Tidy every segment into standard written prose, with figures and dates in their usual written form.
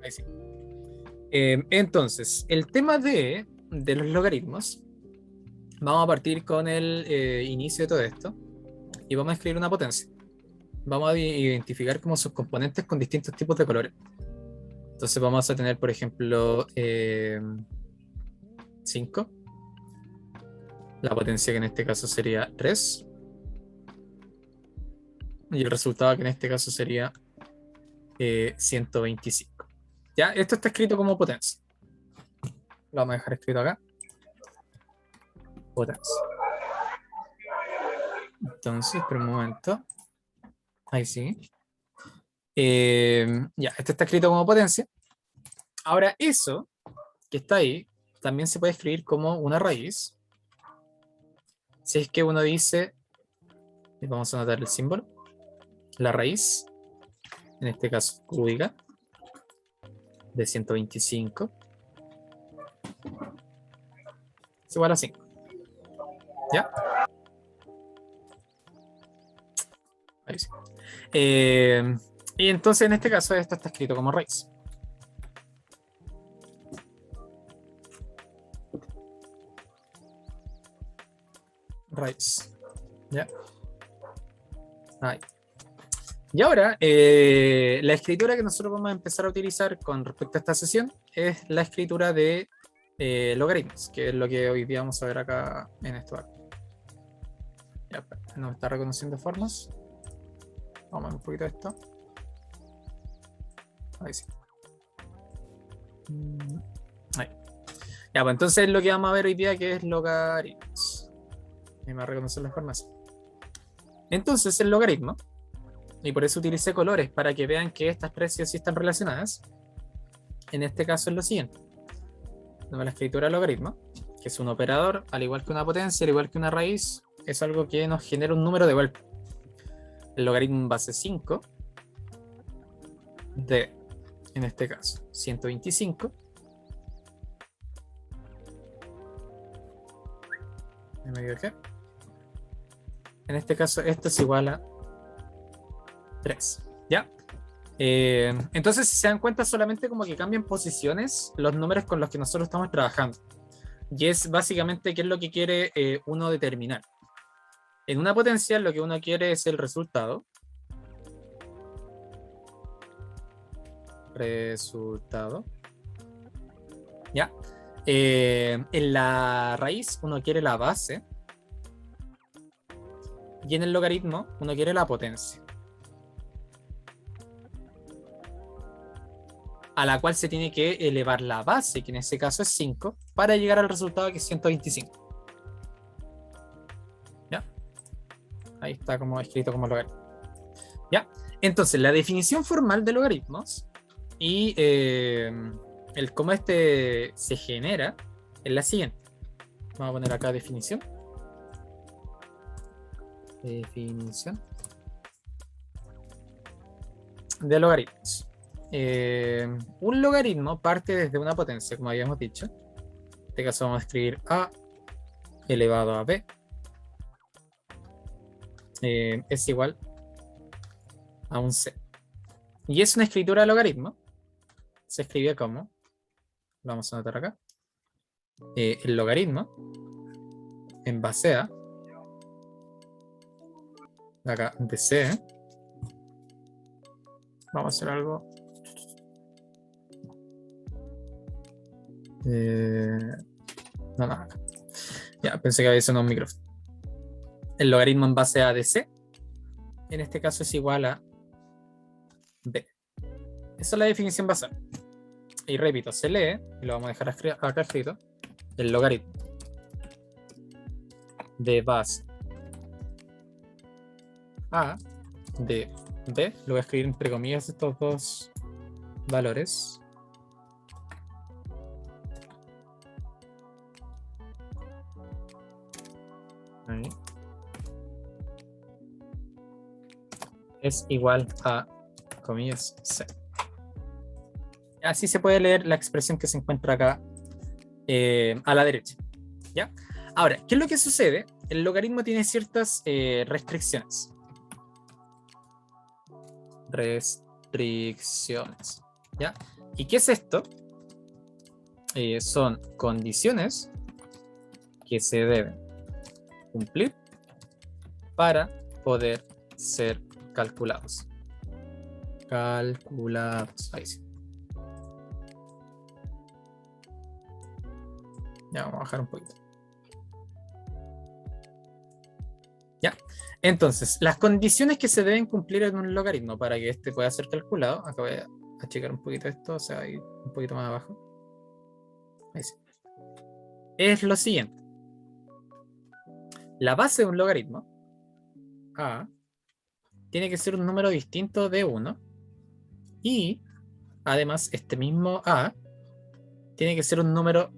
Ahí sí. Entonces, el tema de los logaritmos, vamos a partir con el inicio de todo esto y vamos a escribir una potencia. Vamos a identificar como sus componentes con distintos tipos de colores. Entonces vamos a tener, por ejemplo, 5. La potencia que en este caso sería 3. Y el resultado que en este caso sería 125. Ya, esto está escrito como potencia. Lo vamos a dejar escrito acá. Potencia. Entonces, por un momento. Ahí sí. Ya, este está escrito como potencia. Ahora, eso que está ahí también se puede escribir como una raíz. Si es que uno dice, vamos a anotar el símbolo, la raíz, en este caso cúbica, de 125, es igual a 5. ¿Ya? Ahí sí. Y entonces en este caso esto está escrito como raíz. Raíz. ¿Ya? Ahí. Y ahora, la escritura que nosotros vamos a empezar a utilizar con respecto a esta sesión es la escritura de logaritmos, que es lo que hoy día vamos a ver acá en esto. Ya, nos está reconociendo formas. Vamos a ver un poquito esto. Ahí sí. Ahí. Ya, pues entonces lo que vamos a ver hoy día que es logaritmos. Y me va a reconocer las formas. Entonces el logaritmo, y por eso utilicé colores para que vean que estas tres sí están relacionadas. En este caso es lo siguiente. La escritura del logaritmo, que es un operador, al igual que una potencia, al igual que una raíz, es algo que nos genera un número de vuelta. El logaritmo en base 5 de, en este caso, 125. ¿Me equivoqué? En este caso, esto es igual a 3. ¿Ya? Entonces, si se dan cuenta, solamente como que cambian posiciones los números con los que nosotros estamos trabajando. Y es básicamente qué es lo que quiere uno determinar. En una potencial lo que uno quiere es el resultado. ¿Ya? En la raíz uno quiere la base. Y en el logaritmo uno quiere la potencia. A la cual se tiene que elevar la base, que en este caso es 5, para llegar al resultado que es 125. ¿Ya? Ahí está como escrito como logaritmo. ¿Ya? Entonces, la definición formal de logaritmos y el cómo este se genera es la siguiente. Vamos a poner acá definición. Definición de logaritmos. Un logaritmo parte desde una potencia, como habíamos dicho. En este caso vamos a escribir a elevado a b es igual a un c. Y es una escritura de logaritmo. Se escribe como, vamos a anotar acá, el logaritmo en base a, acá de c. Vamos a hacer algo. No, acá. Ya, pensé que había sonado un micrófono. El logaritmo en base a de c, en este caso es igual a b. Esa es la definición basal. Y repito, se lee, y lo vamos a dejar acá escrito, el logaritmo de base a de b, lo voy a escribir entre comillas estos dos valores. Ahí. Es igual a, comillas, c. Así se puede leer la expresión que se encuentra acá a la derecha. ¿Ya? Ahora, ¿qué es lo que sucede? El logaritmo tiene ciertas restricciones. ¿Ya? ¿Y qué es esto? Son condiciones que se deben cumplir para poder ser calculados. Calculados. Ahí sí. Ya, vamos a bajar un poquito. Ya. Entonces, las condiciones que se deben cumplir en un logaritmo para que este pueda ser calculado. Acá voy a achicar un poquito esto, o sea, ahí un poquito más abajo. Ahí sí. Es lo siguiente. La base de un logaritmo, a, tiene que ser un número distinto de 1. Y, además, este mismo a tiene que ser un número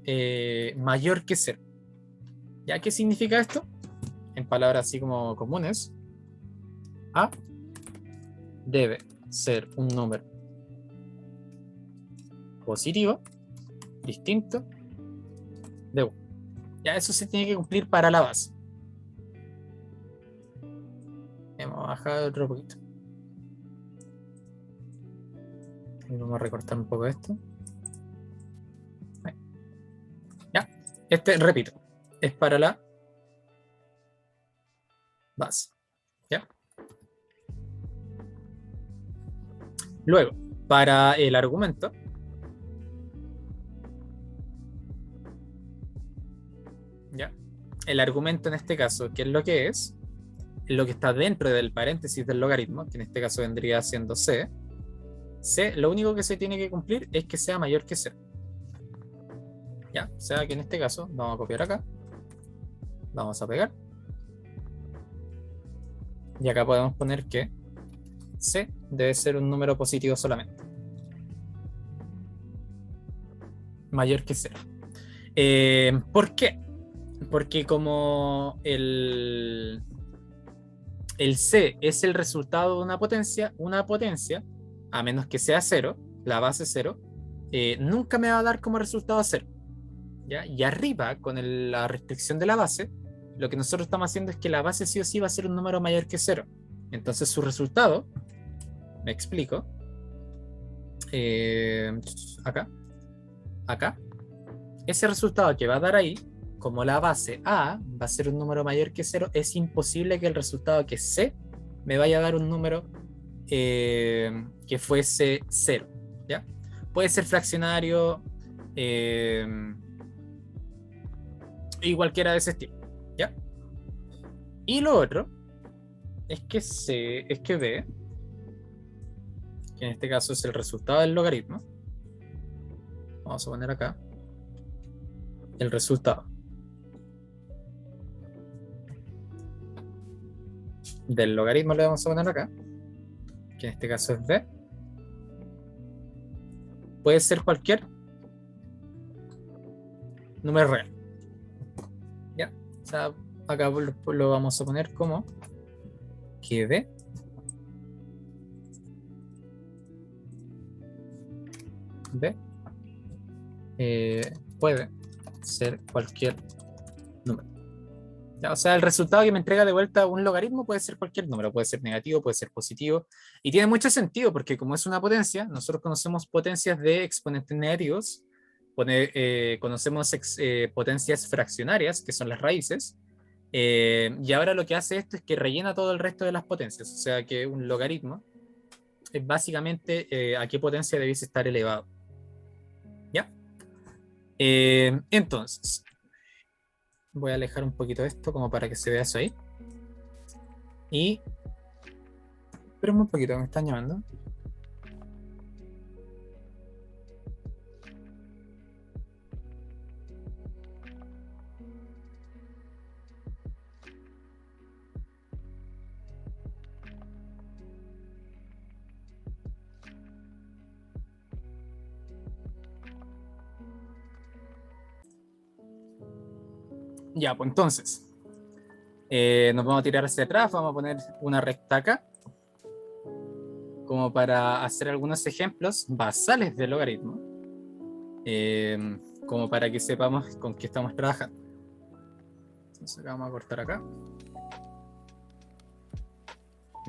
mayor que 0. ¿Ya? ¿Qué significa esto? En palabras así como comunes, a debe ser un número positivo distinto de 1. Ya eso se tiene que cumplir para la base. Vamos a bajar otro poquito. Y vamos a recortar un poco esto. Ahí. Ya, este, repito, es para la base. ¿Ya? Luego, para el argumento, ¿ya? El argumento en este caso, ¿qué es lo que es? Lo que está dentro del paréntesis del logaritmo, que en este caso vendría siendo c. C, lo único que se tiene que cumplir es que sea mayor que 0. ¿Ya? O sea que en este caso, vamos a copiar acá. Vamos a pegar. Y acá podemos poner que C debe ser un número positivo solamente. Mayor que 0. ¿Por qué? Porque como el C es el resultado de una potencia, a menos que sea 0, la base 0, nunca me va a dar como resultado 0. ¿Ya? Y arriba, con la restricción de la base, lo que nosotros estamos haciendo es que la base sí o sí va a ser un número mayor que 0. Entonces su resultado, me explico, acá, ese resultado que va a dar ahí, como la base A va a ser un número mayor que 0, es imposible que el resultado que C me vaya a dar un número que fuese 0. ¿Ya? Puede ser fraccionario y cualquiera de ese estilo. ¿Ya? Y lo otro es que B, que en este caso es el resultado del logaritmo, vamos a poner acá el resultado del logaritmo, le vamos a poner acá, que en este caso es B, puede ser cualquier número real. ¿Ya? O sea, acá lo vamos a poner como que B puede ser cualquier número. ¿Ya? O sea, el resultado que me entrega de vuelta un logaritmo puede ser cualquier número, puede ser negativo, puede ser positivo, y tiene mucho sentido porque como es una potencia, nosotros conocemos potencias de exponentes negativos, conocemos potencias fraccionarias, que son las raíces, y ahora lo que hace esto es que rellena todo el resto de las potencias, o sea que un logaritmo es básicamente a qué potencia debiese estar elevado. ¿Ya? Entonces, voy a alejar un poquito esto como para que se vea eso ahí. Y... Espera un poquito, me están llamando. Ya, pues entonces, nos vamos a tirar hacia atrás, vamos a poner una recta acá, como para hacer algunos ejemplos basales de logaritmo, como para que sepamos con qué estamos trabajando. Entonces acá vamos a cortar acá.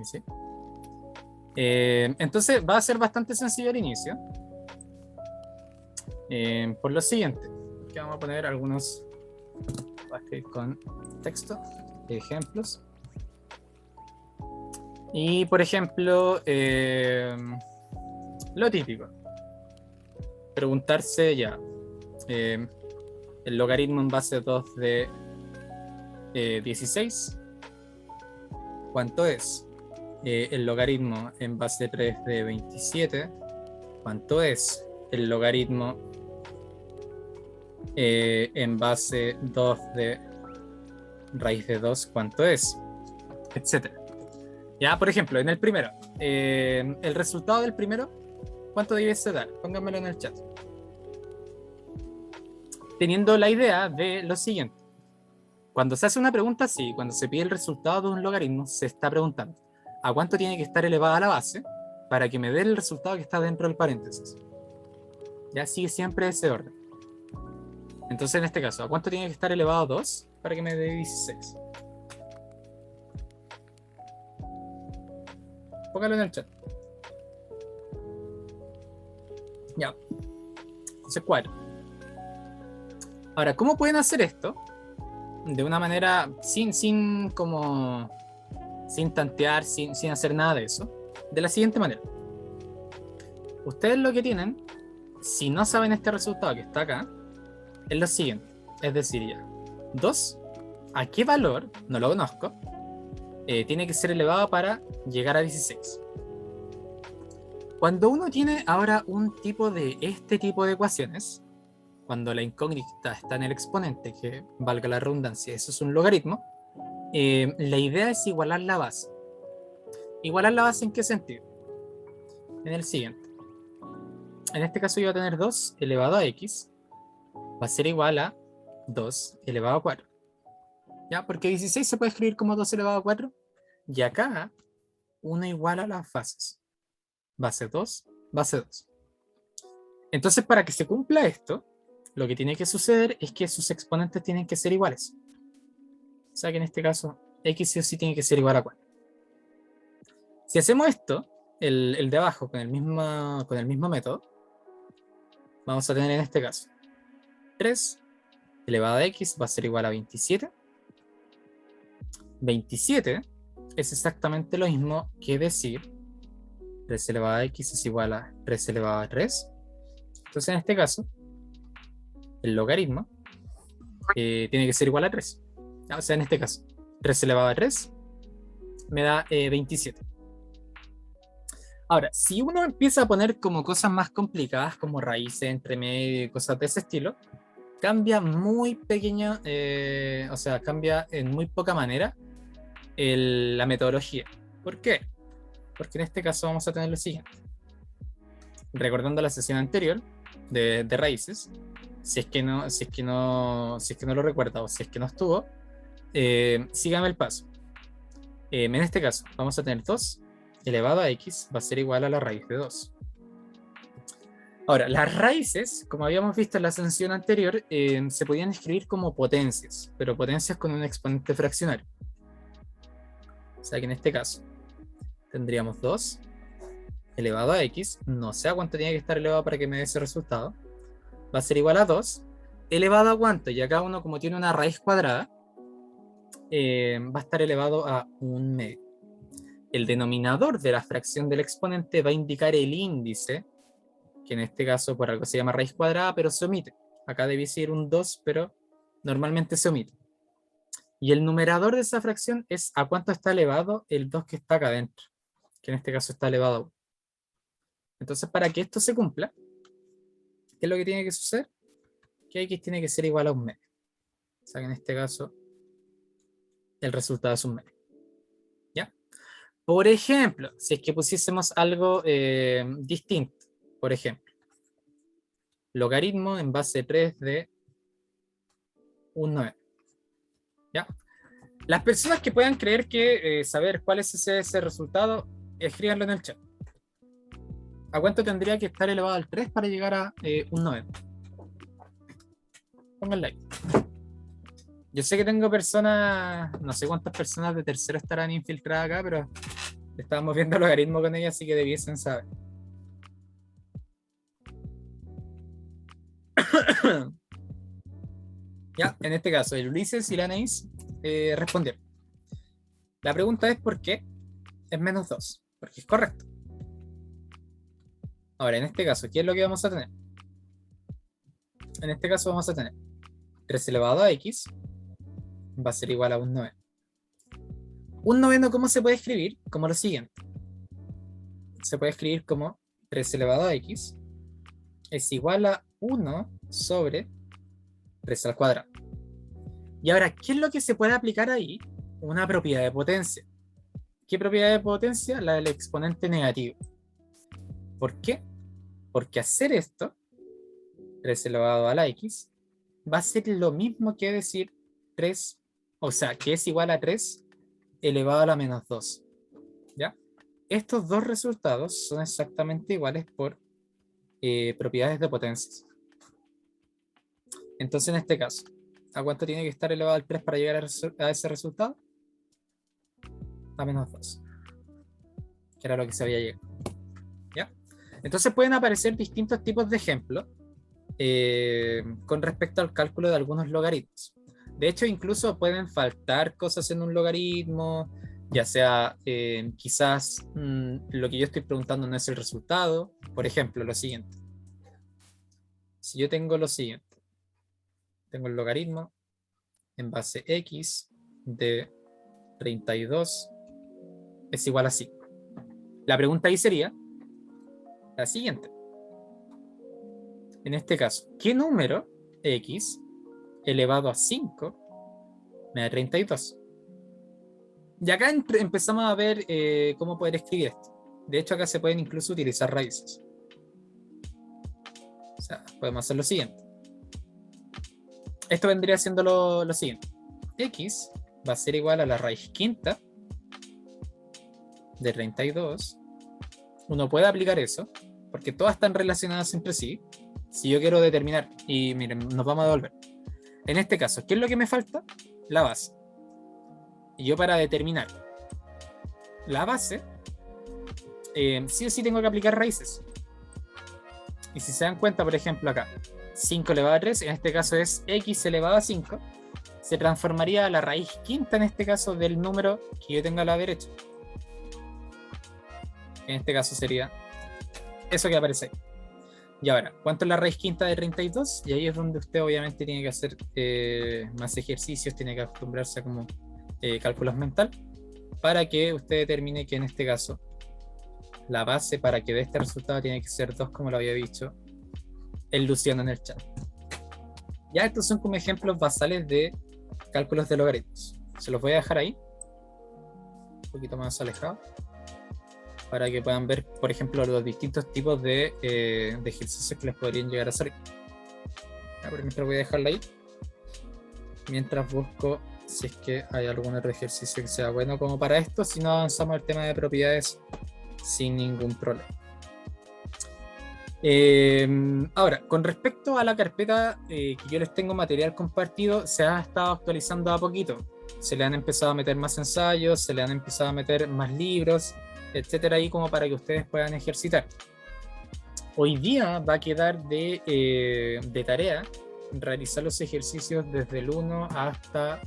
¿Sí? Entonces va a ser bastante sencillo al inicio, Por lo siguiente, que vamos a poner algunos, voy a escribir con texto, ejemplos. Y por ejemplo, lo típico, preguntarse ya, el logaritmo en base 2 de 16, ¿cuánto es? El logaritmo en base 3 de 27, ¿cuánto es? El logaritmo en base 2 de raíz de 2, ¿cuánto es? Etcétera. Ya, por ejemplo, en el primero, el resultado del primero, ¿cuánto debiese dar? Pónganmelo en el chat. Teniendo la idea de lo siguiente. Cuando se hace una pregunta así, cuando se pide el resultado de un logaritmo, se está preguntando ¿a cuánto tiene que estar elevada la base para que me dé el resultado que está dentro del paréntesis? Ya sigue siempre ese orden. Entonces, en este caso, ¿a cuánto tiene que estar elevado 2 para que me dé 16? Póngalo en el chat. Ya. Entonces, 4. Ahora, ¿cómo pueden hacer esto? De una manera sin tantear, sin hacer nada de eso. De la siguiente manera. Ustedes lo que tienen, si no saben este resultado que está acá, es lo siguiente. Es decir, ya. 2, ¿a qué valor? No lo conozco. Tiene que ser elevado para llegar a 16. Cuando uno tiene ahora este tipo de ecuaciones, cuando la incógnita está en el exponente, que valga la redundancia, eso es un logaritmo, la idea es igualar la base. ¿Igualar la base en qué sentido? En el siguiente. En este caso yo voy a tener 2 elevado a x, va a ser igual a 2 elevado a 4. ¿Ya? Porque 16 se puede escribir como 2 elevado a 4. Y acá uno iguala las bases. Base 2, base 2. Entonces, para que se cumpla esto, lo que tiene que suceder es que sus exponentes tienen que ser iguales. O sea que en este caso, x sí o sí tiene que ser igual a 4. Si hacemos esto, el de abajo con el mismo método, vamos a tener en este caso 3 elevado a x va a ser igual a 27. 27 es exactamente lo mismo que decir 3 elevado a x es igual a 3 elevado a 3. Entonces en este caso, el logaritmo tiene que ser igual a 3. O sea, en este caso, 3 elevado a 3 me da 27. Ahora, si uno empieza a poner como cosas más complicadas, como raíces entre medio y cosas de ese estilo, cambia muy pequeña, o sea, cambia en muy poca manera la metodología. ¿Por qué? Porque en este caso vamos a tener lo siguiente. Recordando la sesión anterior de raíces, si es que no lo recuerda o si es que no estuvo, sígame el paso. En este caso, vamos a tener 2 elevado a x va a ser igual a la raíz de 2. Ahora, las raíces, como habíamos visto en la sesión anterior, se podían escribir como potencias, pero potencias con un exponente fraccionario. O sea que en este caso tendríamos 2 elevado a x, no sé a cuánto tiene que estar elevado para que me dé ese resultado, va a ser igual a 2 elevado a cuánto, y acá uno como tiene una raíz cuadrada, va a estar elevado a 1/2. El denominador de la fracción del exponente va a indicar el índice, que en este caso por algo se llama raíz cuadrada, pero se omite. Acá debiese ir un 2, pero normalmente se omite. Y el numerador de esa fracción es a cuánto está elevado el 2 que está acá adentro, que en este caso está elevado a 1. Entonces, para que esto se cumpla, ¿qué es lo que tiene que suceder? Que x tiene que ser igual a 1/2. O sea que en este caso, el resultado es 1/2. ¿Ya? Por ejemplo, si es que pusiésemos algo distinto, por ejemplo, logaritmo en base 3 de 1/9. ¿Ya? Las personas que puedan creer que saber cuál es ese resultado, escríbanlo en el chat. ¿A cuánto tendría que estar elevado al 3 para llegar a 1/9? Pongan like. Yo sé que tengo personas, no sé cuántas personas de tercero estarán infiltradas acá, pero estábamos viendo logaritmo con ellas, así que debiesen saber. Ya, en este caso, el Ulises y la Anaís respondieron. La pregunta es ¿por qué es menos 2? Porque es correcto. Ahora, en este caso, ¿qué es lo que vamos a tener? En este caso vamos a tener 3 elevado a x va a ser igual a un noveno. Un noveno, ¿cómo se puede escribir? Como lo siguiente. Se puede escribir como 3 elevado a x es igual a 1 sobre 3 al cuadrado. Y ahora, ¿qué es lo que se puede aplicar ahí? Una propiedad de potencia. ¿Qué propiedad de potencia? La del exponente negativo. ¿Por qué? Porque hacer esto, 3 elevado a la x, va a ser lo mismo que decir 3, o sea, que es igual a 3 elevado a la menos 2. ¿Ya? Estos dos resultados son exactamente iguales por propiedades de potencias. Entonces, en este caso, ¿a cuánto tiene que estar elevado al 3 para llegar a ese resultado? A menos 2, que era lo que se había llegado. ¿Ya? Entonces pueden aparecer distintos tipos de ejemplos con respecto al cálculo de algunos logaritmos. De hecho, incluso pueden faltar cosas en un logaritmo, ya sea quizás lo que yo estoy preguntando no es el resultado. Por ejemplo, lo siguiente. Si yo tengo lo siguiente, tengo el logaritmo en base x de 32 es igual a 5. La pregunta ahí sería la siguiente. En este caso, ¿qué número x elevado a 5 me da 32? Y acá empezamos a ver cómo poder escribir esto. De hecho, acá se pueden incluso utilizar raíces. O sea, podemos hacer lo siguiente. Esto vendría siendo lo siguiente. X va a ser igual a la raíz quinta de 32. Uno puede aplicar eso, porque todas están relacionadas entre sí. Si yo quiero determinar, y miren, nos vamos a devolver. En este caso, ¿qué es lo que me falta? La base. Y yo para determinar la base, sí o sí tengo que aplicar raíces. Y si se dan cuenta, por ejemplo, acá, 5 elevado a 3, en este caso es x elevado a 5, se transformaría a la raíz quinta, en este caso, del número que yo tenga a la derecha. En este caso sería eso que aparece ahí. Y ahora, ¿cuánto es la raíz quinta de 32? Y ahí es donde usted obviamente tiene que hacer más ejercicios, tiene que acostumbrarse a como cálculos mental, para que usted determine que en este caso la base para que dé este resultado tiene que ser 2, como lo había dicho el Luciano en el chat. Ya estos son como ejemplos basales de cálculos de logaritmos. Se los voy a dejar ahí, un poquito más alejado, para que puedan ver, por ejemplo, los distintos tipos de ejercicios que les podrían llegar a salir. Ya, pero mientras voy a dejarla ahí, mientras busco si es que hay algún otro ejercicio que sea bueno como para esto, si no avanzamos al tema de propiedades sin ningún problema. Ahora, con respecto a la carpeta que yo les tengo material compartido, se ha estado actualizando a poquito. Se le han empezado a meter más ensayos, se le han empezado a meter más libros, etcétera, ahí como para que ustedes puedan ejercitar. Hoy día va a quedar de tarea realizar los ejercicios desde el 1 hasta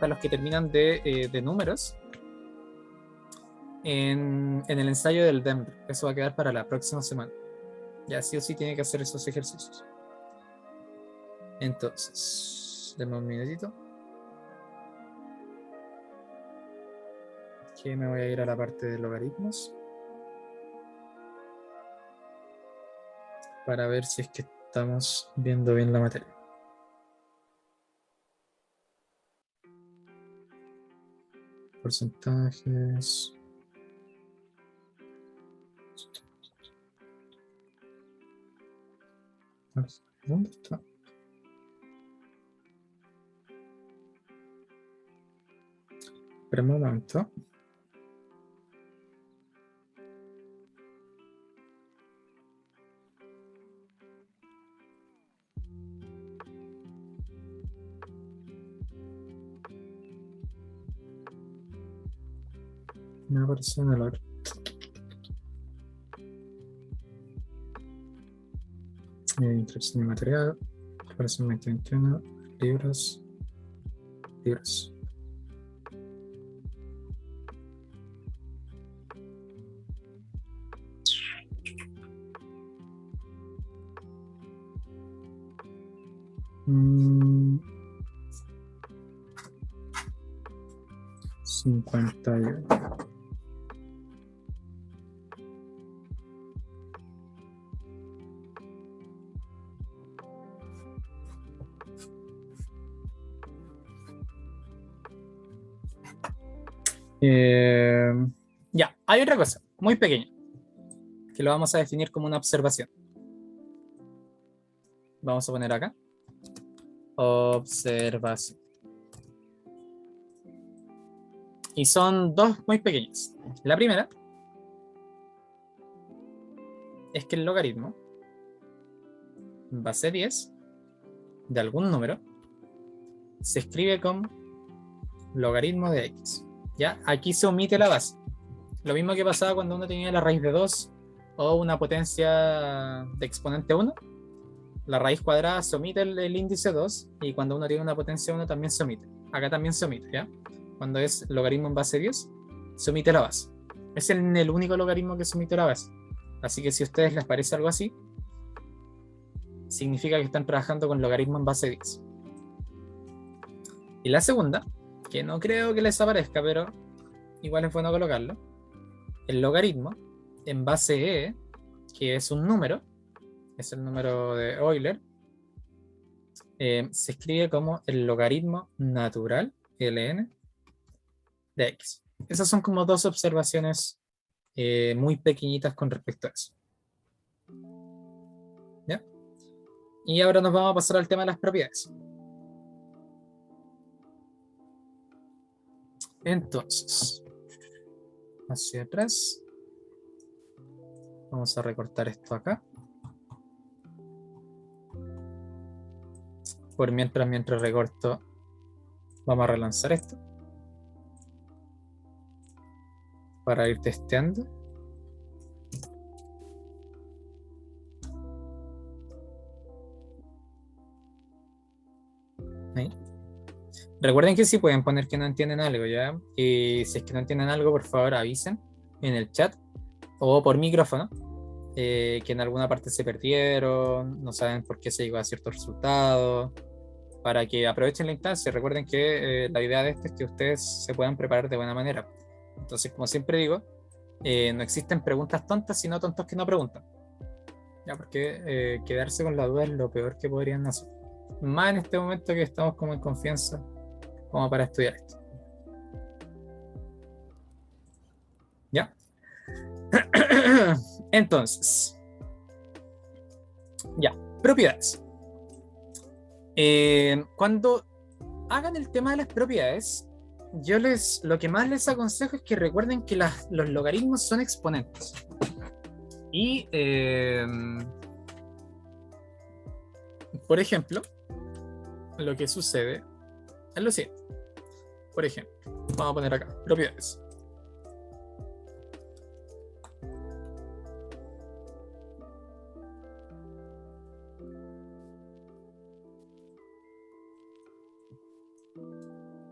los que terminan de números en el ensayo del Denver. Eso va a quedar para la próxima semana. Ya sí o sí tiene que hacer esos ejercicios. Entonces, denme un minutito. Que me voy a ir a la parte de logaritmos. Para ver si es que estamos viendo bien la materia. Porcentajes. ¿Dónde está? Espera un momento. Me apareció en el otro. Introducción de material, preparación 2021, libros. Mm, 51. Ya, hay otra cosa, muy pequeña, que lo vamos a definir como una observación. Vamos a poner acá. Observación. Y son dos muy pequeñas. La primera es que el logaritmo base 10 de algún número se escribe con logaritmo de x. ¿Ya? Aquí se omite la base. Lo mismo que pasaba cuando uno tenía la raíz de 2 o una potencia de exponente 1. La raíz cuadrada se omite el índice 2 y cuando uno tiene una potencia 1 también se omite. Acá también se omite, ¿ya? Cuando es logaritmo en base 10, se omite la base. Es el único logaritmo que se omite la base. Así que si a ustedes les parece algo así, significa que están trabajando con logaritmo en base 10. Y la segunda, que no creo que les aparezca, pero igual es bueno colocarlo, el logaritmo en base e, que es un número, es el número de Euler, se escribe como el logaritmo natural, ln, de x. Esas son como dos observaciones muy pequeñitas con respecto a eso. ¿Ya? Y ahora nos vamos a pasar al tema de las propiedades. Entonces, hacia atrás, vamos a recortar esto acá. Por mientras recorto, vamos a relanzar esto para ir testeando. Ahí. Recuerden que sí pueden poner que no entienden algo, ¿ya? Y si es que no entienden algo, por favor avisen en el chat o por micrófono que en alguna parte se perdieron, no saben por qué se llegó a ciertos resultados, para que aprovechen la instancia. Recuerden que la idea de esto es que ustedes se puedan preparar de buena manera. Entonces, como siempre digo, no existen preguntas tontas, sino tontos que no preguntan. ¿Ya? Porque quedarse con la duda es lo peor que podrían hacer. Más en este momento que estamos como en confianza, como para estudiar esto. ¿Ya? Entonces, ya, propiedades. Cuando hagan el tema de las propiedades, yo lo que más les aconsejo es que recuerden que los logaritmos son exponentes. Y, por ejemplo, lo que sucede es lo siguiente. Por ejemplo, vamos a poner acá, propiedades.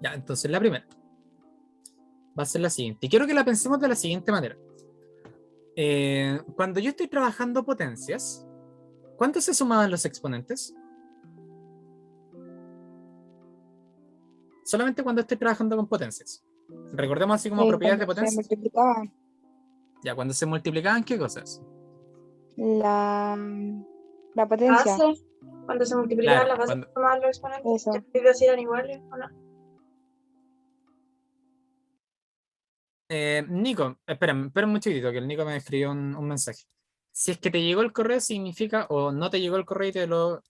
Ya, entonces la primera va a ser la siguiente. Y quiero que la pensemos de la siguiente manera. Cuando yo estoy trabajando potencias, ¿cuánto se sumaban los exponentes? Solamente cuando estoy trabajando con potencias. Recordemos así como propiedades de potencias. Se multiplicaban Ya, cuando se multiplicaban, ¿qué cosas? la potencia. Base, cuando se multiplicaban Claro, las bases cuando- formaban los exponentes, Eso. si eran iguales o no. Nico, espera un chiquitito, que el Nico me escribió un mensaje. Si es que te llegó el correo, significa, o no te llegó el correo y te lo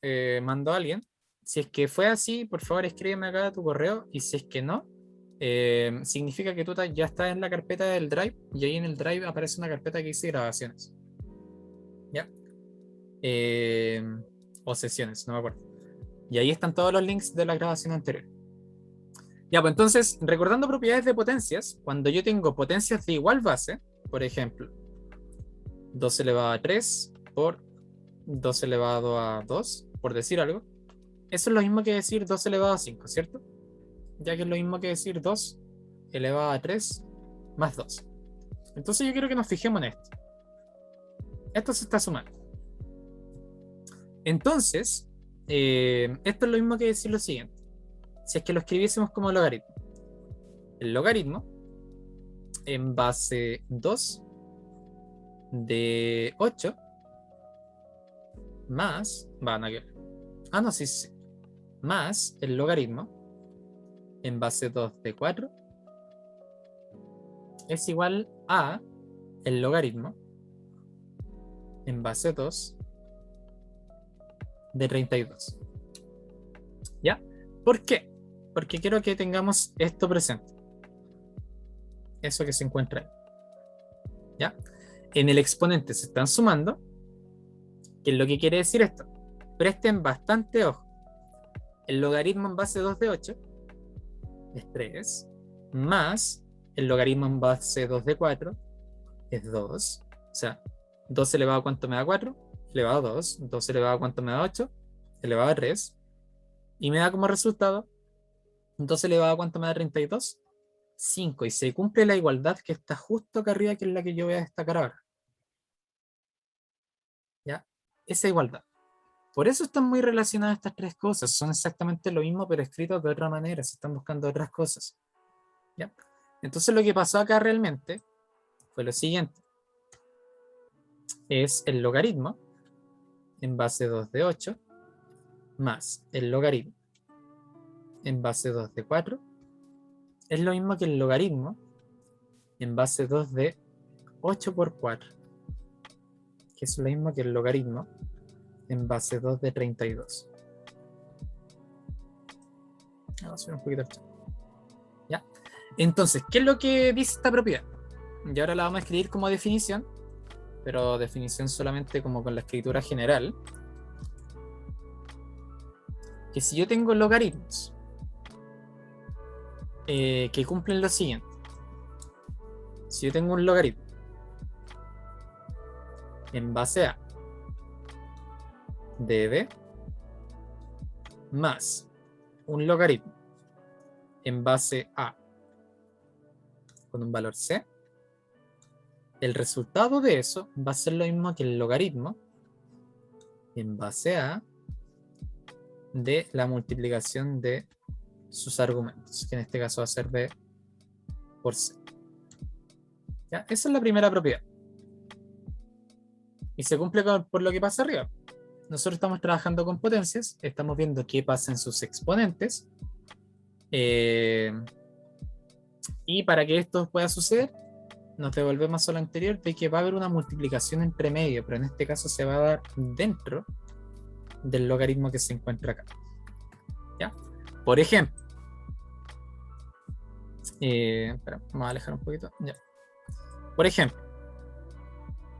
mandó alguien. Si es que fue así, por favor escríbeme acá tu correo. Y si es que no, significa que tú ya estás en la carpeta del Drive. Y ahí en el Drive aparece una carpeta que dice grabaciones. ¿Ya? O sesiones, no me acuerdo. Y ahí están todos los links de la grabación anterior. Ya, pues entonces, recordando propiedades de potencias, cuando yo tengo potencias de igual base, por ejemplo, 2 elevado a 3 por 2 elevado a 2, por decir algo. Eso es lo mismo que decir 2 elevado a 5, ¿cierto? Ya que es lo mismo que decir 2 elevado a 3 más 2. Entonces yo quiero que nos fijemos en esto. Esto se está sumando. Entonces, esto es lo mismo que decir lo siguiente. Si es que lo escribiésemos como logaritmo. El logaritmo en base 2 de 8 más, van a ver. No, sí, sí. Más el logaritmo en base 2 de 4 es igual a el logaritmo en base 2 de 32. ¿Ya? ¿Por qué? Porque quiero que tengamos esto presente. Eso que se encuentra ahí. ¿Ya? En el exponente se están sumando. ¿Qué es lo que quiere decir esto? Presten bastante ojo. El logaritmo en base 2 de 8 es 3, más el logaritmo en base 2 de 4 es 2. O sea, 2 elevado a cuánto me da 4, elevado a 2. 2 elevado a cuánto me da 8, elevado a 3. Y me da como resultado 2 elevado a cuánto me da 32, 5. Y se cumple la igualdad que está justo acá arriba, que es la que yo voy a destacar ahora. ¿Ya? Esa igualdad. Por eso están muy relacionadas estas tres cosas. Son exactamente lo mismo, pero escritos de otra manera. Se están buscando otras cosas. ¿Ya? Entonces lo que pasó acá realmente fue lo siguiente. Es el logaritmo en base 2 de 8 más el logaritmo en base 2 de 4. Es lo mismo que el logaritmo en base 2 de 8 por 4. Que es lo mismo que el logaritmo en base 2 de 32. Vamos a hacer un poquito el chat. ¿Ya? Entonces, ¿qué es lo que dice esta propiedad? Y ahora la vamos a escribir como definición, pero definición solamente como con la escritura general. Que si yo tengo logaritmos que cumplen lo siguiente. Si yo tengo un logaritmo en base a de b más un logaritmo en base a con un valor c, el resultado de eso va a ser lo mismo que el logaritmo en base a de la multiplicación de sus argumentos, que en este caso va a ser b por c. ¿Ya? Esa es la primera propiedad. Y se cumple por lo que pasa arriba. Nosotros estamos trabajando con potencias, estamos viendo qué pasa en sus exponentes. Y para que esto pueda suceder, nos devolvemos a lo anterior de que va a haber una multiplicación entre medio, pero en este caso se va a dar dentro del logaritmo que se encuentra acá. ¿Ya? Por ejemplo, espera, vamos a alejar un poquito. Ya. Por ejemplo,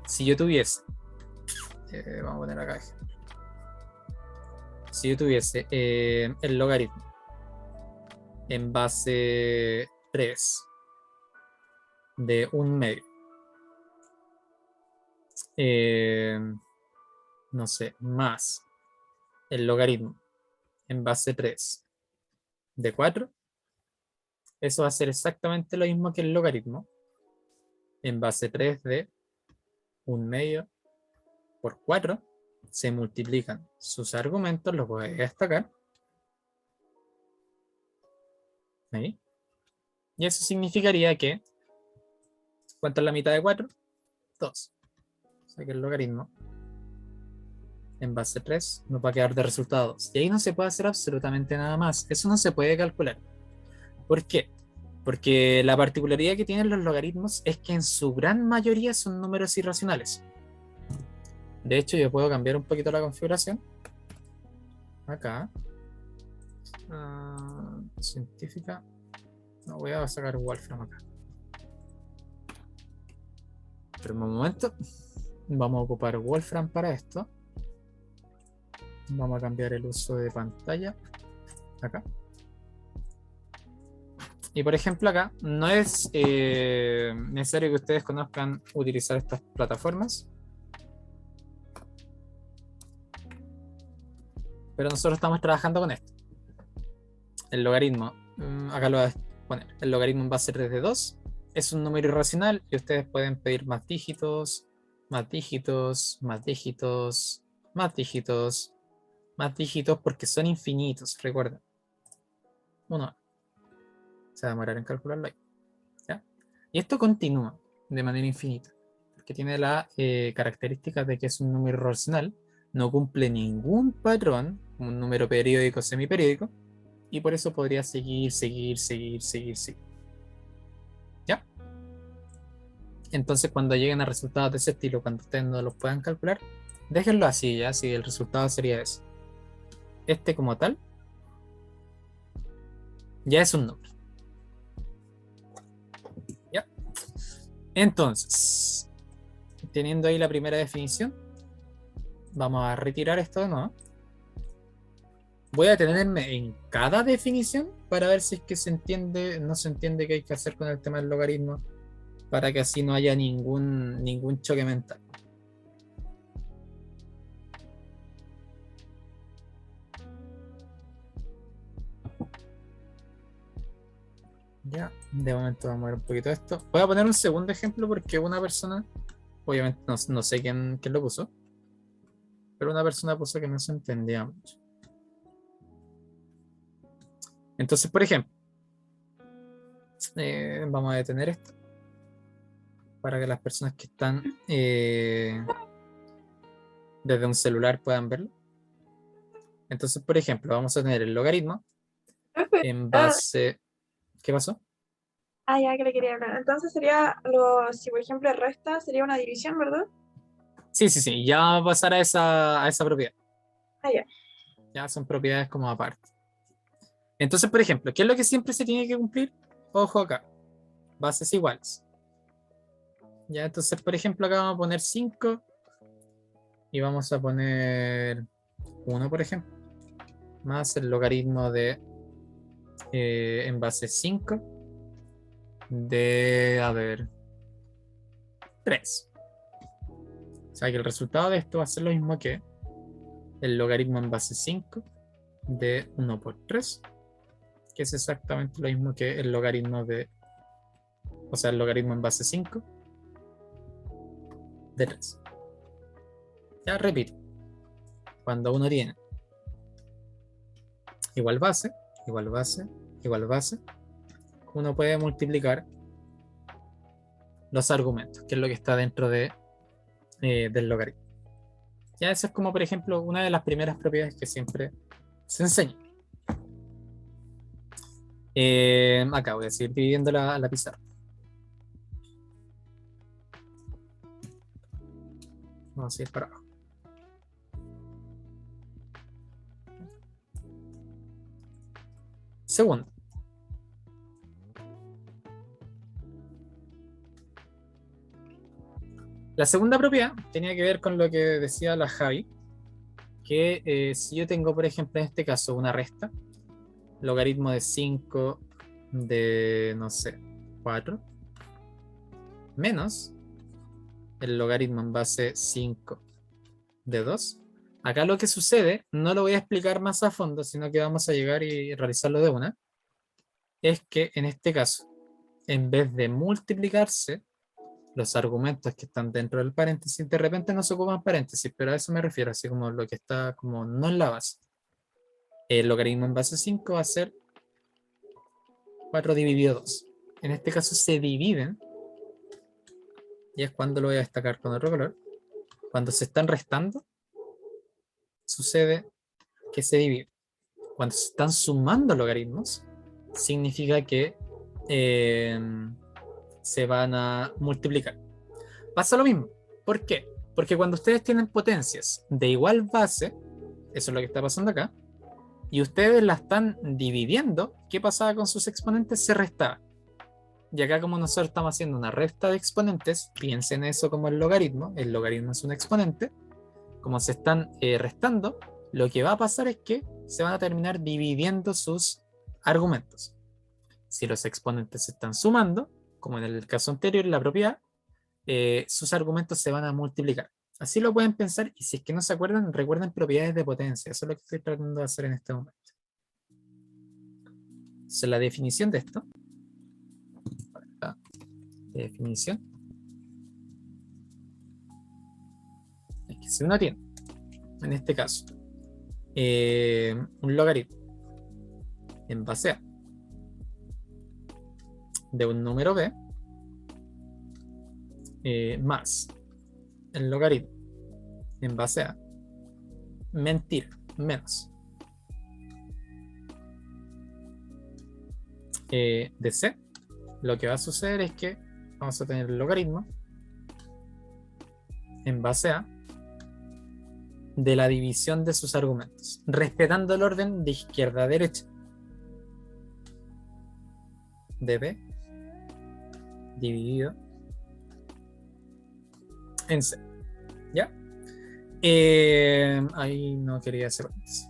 si yo tuviese, vamos a poner acá ejemplo. Si yo tuviese el logaritmo en base 3 de 1/2, no sé, más el logaritmo en base 3 de 4, eso va a ser exactamente lo mismo que el logaritmo en base 3 de 1/2 por 4. Se multiplican sus argumentos, los voy a destacar. Ahí. Y eso significaría que, ¿cuánto es la mitad de 4? 2. O sea que el logaritmo en base 3 nos va a quedar de resultado 2. Y ahí no se puede hacer absolutamente nada más. Eso no se puede calcular. ¿Por qué? Porque la particularidad que tienen los logaritmos es que en su gran mayoría son números irracionales. De hecho, yo puedo cambiar un poquito la configuración. Acá. Científica. No, voy a sacar Wolfram acá. Pero un momento. Vamos a ocupar Wolfram para esto. Vamos a cambiar el uso de pantalla. Acá. Y por ejemplo acá, no es necesario que ustedes conozcan utilizar estas plataformas. Pero nosotros estamos trabajando con esto. El logaritmo, acá lo voy a poner. El logaritmo va a ser desde 2. Es un número irracional y ustedes pueden pedir más dígitos, más dígitos, más dígitos, más dígitos, más dígitos, porque son infinitos, recuerden. Uno se va a demorar en calcularlo ahí. ¿Ya? Y esto continúa de manera infinita, porque tiene la característica de que es un número racional, no cumple ningún patrón, un número periódico, semiperiódico, y por eso podría seguir. ¿Ya? Entonces, cuando lleguen a resultados de ese estilo, cuando ustedes no los puedan calcular, déjenlo así, ya, si el resultado sería ese. Este como tal, ya es un número. ¿Ya? Entonces, teniendo ahí la primera definición, vamos a retirar esto de nuevo. Voy a detenerme en cada definición para ver si es que se entiende, no se entiende qué hay que hacer con el tema del logaritmo, para que así no haya ningún choque mental. Ya, de momento vamos a ver un poquito esto. Voy a poner un segundo ejemplo porque una persona, obviamente no sé quién lo puso, pero una persona puso que no se entendía mucho. Entonces, por ejemplo, vamos a detener esto para que las personas que están desde un celular puedan verlo. Entonces, por ejemplo, vamos a tener el logaritmo en base... ¿Qué pasó? Ya que le quería hablar. Entonces sería, si por ejemplo resta, sería una división, ¿verdad? Sí, ya vamos a pasar a esa propiedad. Ya. Ya son propiedades como aparte. Entonces, por ejemplo, ¿qué es lo que siempre se tiene que cumplir? Ojo acá, bases iguales. Ya, entonces, por ejemplo, acá vamos a poner 5 y vamos a poner 1, por ejemplo, más el logaritmo de en base 5 de, a ver, 3. O sea que el resultado de esto va a ser lo mismo que el logaritmo en base 5 de 1 por 3, que es exactamente lo mismo que el logaritmo de, o sea, el logaritmo en base 5 de 3. Ya repito, cuando uno tiene igual base, igual base, igual base, uno puede multiplicar los argumentos, que es lo que está dentro de, del logaritmo. Ya esa es como, por ejemplo, una de las primeras propiedades que siempre se enseña. Acá voy a seguir dividiendo la pizarra. Vamos a ir para abajo. Segundo. La segunda propiedad tenía que ver con lo que decía la Javi, que si yo tengo, por ejemplo, en este caso una resta, logaritmo de 5 de, no sé, 4, menos el logaritmo en base 5 de 2. Acá lo que sucede, no lo voy a explicar más a fondo, sino que vamos a llegar y realizarlo de una, es que en este caso, en vez de multiplicarse, los argumentos que están dentro del paréntesis, de repente no se ocupan paréntesis, pero a eso me refiero, así como lo que está como no en la base. El logaritmo en base 5 va a ser 4 dividido 2. En este caso se dividen, y es cuando lo voy a destacar con otro color. Cuando se están restando, sucede que se divide. Cuando se están sumando logaritmos, significa que se van a multiplicar. Pasa lo mismo. ¿Por qué? Porque cuando ustedes tienen potencias de igual base, eso es lo que está pasando acá, y ustedes la están dividiendo, ¿qué pasaba con sus exponentes? Se restaba. Y acá, como nosotros estamos haciendo una resta de exponentes, piensen eso como el logaritmo es un exponente, como se están restando, lo que va a pasar es que se van a terminar dividiendo sus argumentos. Si los exponentes se están sumando, como en el caso anterior, la propiedad, sus argumentos se van a multiplicar. Así lo pueden pensar y si es que no se acuerdan, recuerden propiedades de potencia. Eso es lo que estoy tratando de hacer en este momento. Entonces, la definición de esto. Acá, definición. Es que si uno tiene, en este caso, un logaritmo en base a de un número b más el logaritmo en base a mentira menos de c, lo que va a suceder es que vamos a tener el logaritmo en base a de la división de sus argumentos, respetando el orden de izquierda a derecha de b dividido en c. ¿Ya? Ahí no quería hacer antes.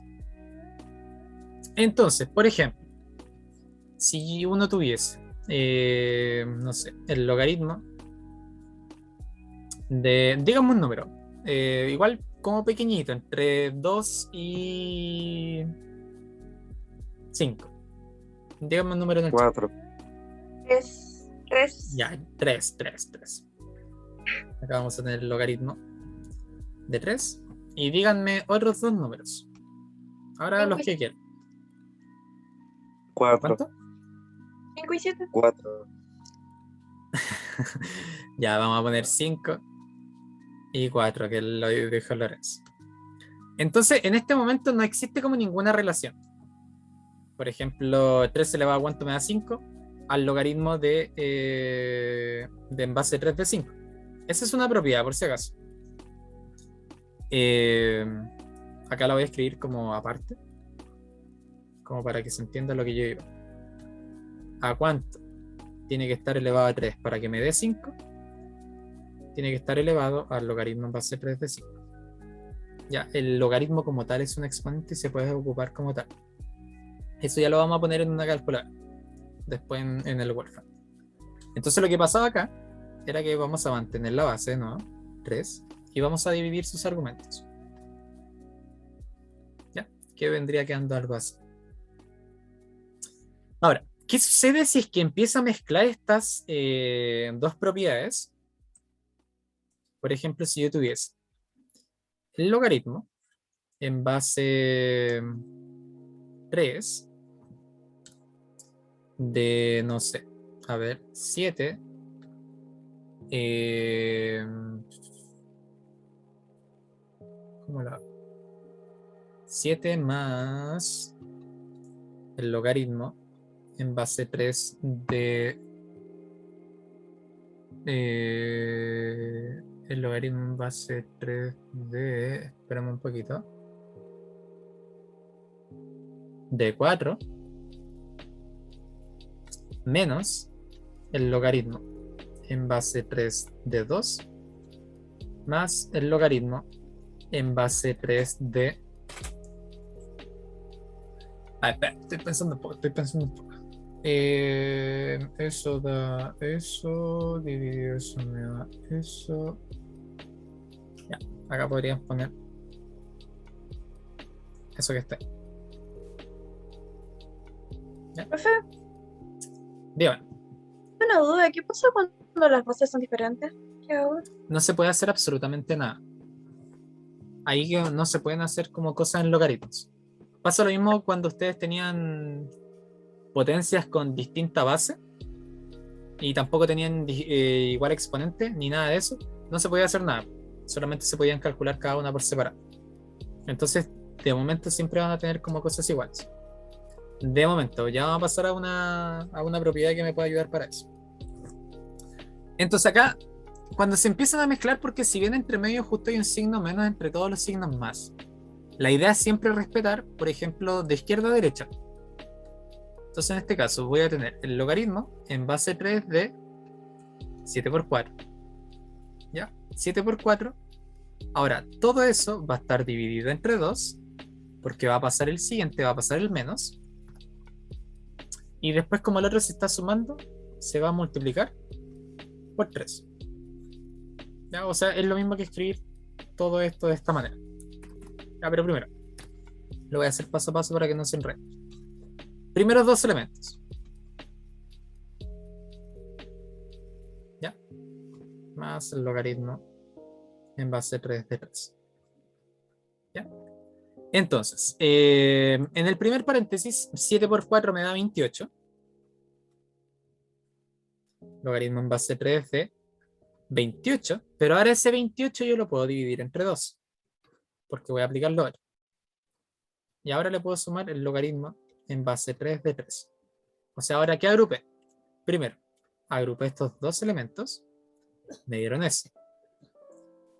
Entonces, por ejemplo, si uno tuviese, no sé, el logaritmo de, digamos un número, igual como pequeñito, entre 2 y 5. Digamos un número en el chat. 4. 3. Ya, 3. Acá vamos a tener el logaritmo de 3. Y díganme otros dos números. Ahora los que quieran. 4. ¿Cuánto? 5 y 7. 4. Ya, vamos a poner 5 y 4, que lo dijo Lorenzo. Entonces, en este momento no existe como ninguna relación. Por ejemplo, 3 elevado a cuánto me da 5 al logaritmo de en base 3 de 5. Esa es una propiedad, por si acaso. Acá la voy a escribir como aparte, como para que se entienda lo que yo digo. ¿A cuánto tiene que estar elevado a 3 para que me dé 5? Tiene que estar elevado al logaritmo en base 3 de 5. Ya, el logaritmo como tal es un exponente y se puede ocupar como tal. Eso ya lo vamos a poner en una calculadora después en el Wolfram. Entonces lo que pasaba acá era que vamos a mantener la base, ¿no? 3, y vamos a dividir sus argumentos. ¿Ya? Que vendría quedando algo así. Ahora, ¿qué sucede si es que empieza a mezclar estas dos propiedades? Por ejemplo, si yo tuviese el logaritmo en base 3 de, no sé, a ver, 7 ¿cómo la hago? 7 más el logaritmo en base 3 de el logaritmo en base 3 de, esperamos un poquito, de 4 menos el logaritmo en base 3 de 2 más el logaritmo en base 3 de... espera, estoy pensando un poco. Eso da eso, dividido eso me da eso. Ya, acá podríamos poner eso que está ahí. ¿Ya? Profe, Bien, una duda, ¿qué pasa cuando las bases son diferentes? ¿Qué hago? no se puede hacer absolutamente nada. Ahí que no se pueden hacer como cosas en logaritmos. Pasa lo mismo cuando ustedes tenían potencias con distinta base y tampoco tenían igual exponente ni nada de eso. No se podía hacer nada. Solamente se podían calcular cada una por separado. Entonces, de momento siempre van a tener como cosas iguales. De momento, ya vamos a pasar a una propiedad que me puede ayudar para eso. Entonces acá, cuando se empiezan a mezclar, porque si bien entre medio justo hay un signo menos entre todos los signos más, la idea es siempre respetar, por ejemplo, de izquierda a derecha. Entonces en este caso voy a tener el logaritmo en base 3 de 7 por 4. ¿Ya? 7 por 4. Ahora, todo eso va a estar dividido entre 2, porque va a pasar el siguiente, va a pasar el menos. Y después, como el otro se está sumando, se va a multiplicar por 3. ¿Ya? O sea, es lo mismo que escribir todo esto de esta manera. Ya, pero primero, lo voy a hacer paso a paso para que no se enrede. Primeros dos elementos. ¿Ya? Más el logaritmo en base 3 de 3. ¿Ya? Entonces, en el primer paréntesis, 7 por 4 me da 28. Logaritmo en base 3 de 28. Pero ahora ese 28 yo lo puedo dividir entre 2. Porque voy a aplicar logaritmo. Y ahora le puedo sumar el logaritmo en base 3 de 3. O sea, ahora, ¿qué agrupé? Primero, agrupé estos dos elementos. Me dieron ese.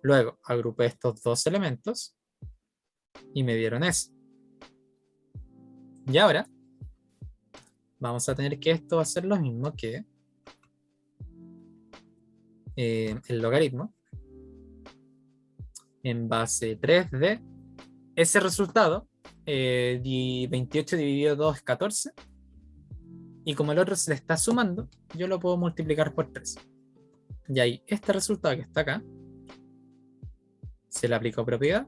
Luego, agrupé estos dos elementos. Y me dieron ese. Y ahora, vamos a tener que esto va a ser lo mismo que el logaritmo en base 3 de ese resultado. 28 dividido 2 es 14. Y como el otro se le está sumando, yo lo puedo multiplicar por 3. Y ahí, este resultado que está acá, se le aplicó propiedad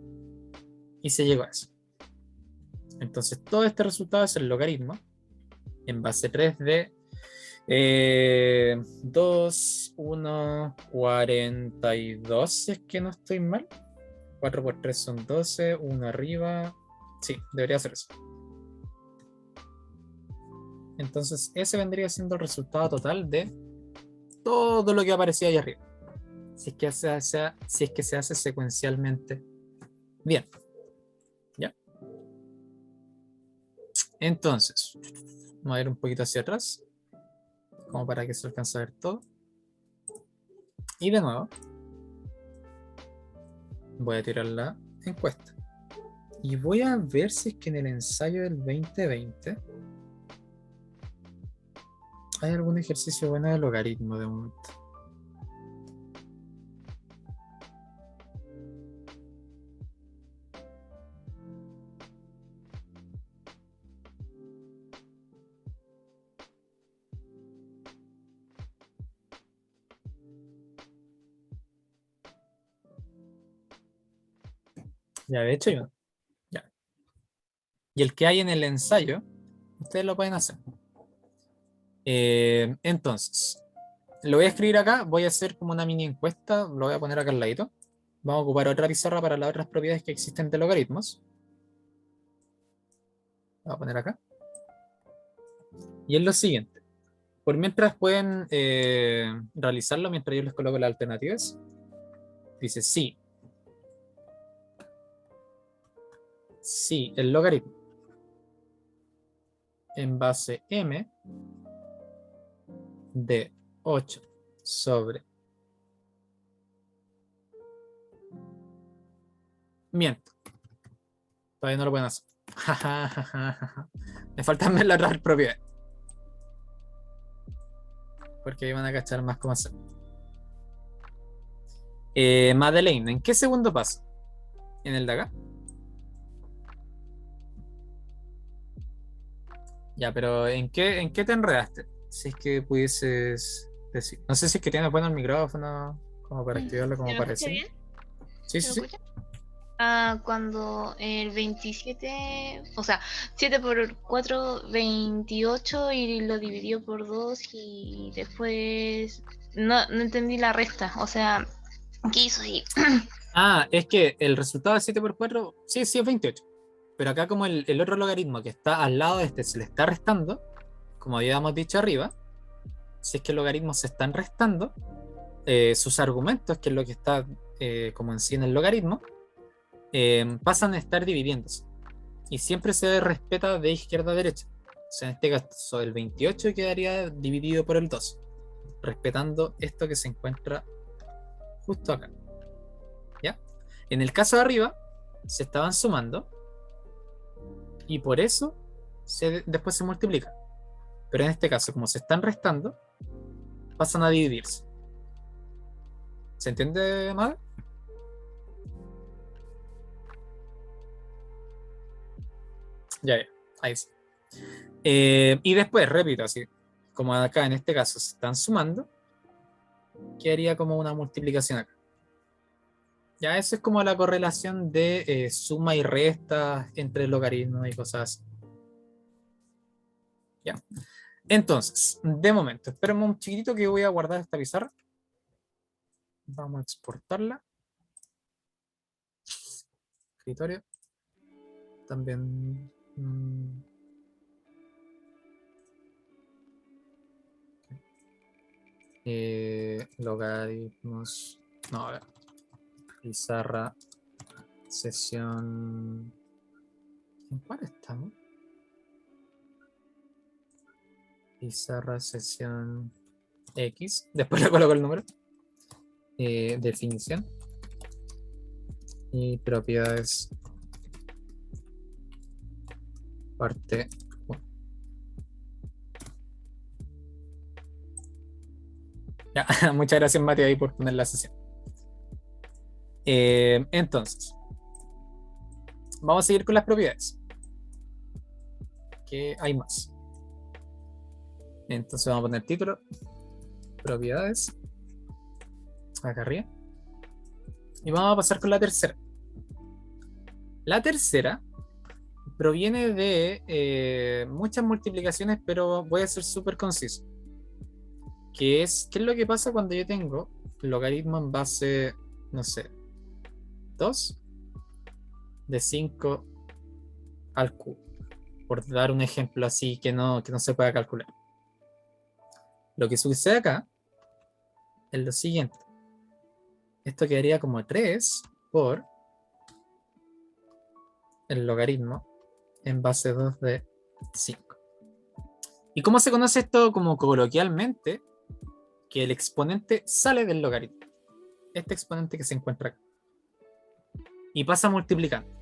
y se llegó a eso. Entonces, todo este resultado es el logaritmo en base 3 de 2, 1, 42, si es que no estoy mal. 4 por 3 son 12, 1 arriba. Sí, debería ser eso. Entonces, ese vendría siendo el resultado total de todo lo que aparecía ahí arriba. Si es que se hace secuencialmente bien. ¿Ya? Entonces, vamos a ir un poquito hacia atrás, como para que se alcance a ver todo. Y de nuevo, voy a tirar la encuesta. Y voy a ver si es que en el ensayo del 2020 hay algún ejercicio bueno de logaritmo de momento. Ya, de hecho, yo. Ya. Y el que hay en el ensayo, ustedes lo pueden hacer. Entonces, lo voy a escribir acá, voy a hacer como una mini encuesta, lo voy a poner acá al ladito. Vamos a ocupar otra pizarra para las otras propiedades que existen de logaritmos. Lo voy a poner acá. Y es lo siguiente. Por mientras pueden realizarlo mientras yo les coloco las alternativas. Dice sí. Sí, el logaritmo en base m de 8 sobre... Miento. Todavía no lo pueden hacer. Me faltan ver las otras propiedades. Porque ahí van a cachar más cómo hacer. Madeleine, ¿en qué segundo paso? ¿En el de acá? Ya, pero ¿en qué te enredaste? Si es que pudieses decir. No sé si es que tienes bueno el micrófono, como para activarlo como ¿Se me escucha parece. bien? Sí, ¿Se sí, me sí. escucha? Cuando el 27, o sea, 7 por 4, 28 y lo dividió por 2 y después no entendí la resta, o sea, ¿qué hizo ahí? Ah, es que el resultado de 7 por 4, sí, sí es 28. Pero acá como el otro logaritmo que está al lado de este se le está restando, como habíamos dicho arriba, si es que los logaritmos se están restando, sus argumentos, que es lo que está como en sí en el logaritmo, pasan a estar dividiéndose. Y siempre se respeta de izquierda a derecha. O sea, en este caso el 28 quedaría dividido por el 2, respetando esto que se encuentra justo acá. ¿Ya? En el caso de arriba, se estaban sumando y por eso después se multiplica. Pero en este caso, como se están restando, pasan a dividirse. ¿Se entiende, Madre? Ya, ahí sí. Y después, repito, así como acá en este caso se están sumando, quedaría como una multiplicación acá. Ya eso es como la correlación de suma y resta entre logaritmos y cosas así. Ya. Entonces, de momento, espérame un chiquitito que voy a guardar esta pizarra. Vamos a exportarla. Escritorio. También. Logaritmos. No, a ver. Pizarra. Sesión. ¿En cuál estamos? Pizarra, sesión X. Después le coloco el número. Definición. Y propiedades. Parte 1. Ya, muchas gracias, Mati, ahí por poner la sesión. Entonces, vamos a seguir con las propiedades. Que hay más. Entonces vamos a poner título, propiedades, acá arriba. Y vamos a pasar con la tercera. La tercera proviene de muchas multiplicaciones, pero voy a ser súper conciso. ¿Qué es lo que pasa cuando yo tengo logaritmo en base, no sé, 2 de 5 al cubo? Por dar un ejemplo así que no se pueda calcular. Lo que sucede acá es lo siguiente. Esto quedaría como 3 por el logaritmo en base 2 de 5. ¿Y cómo se conoce esto como coloquialmente? Que el exponente sale del logaritmo. Este exponente que se encuentra acá. Y pasa multiplicando.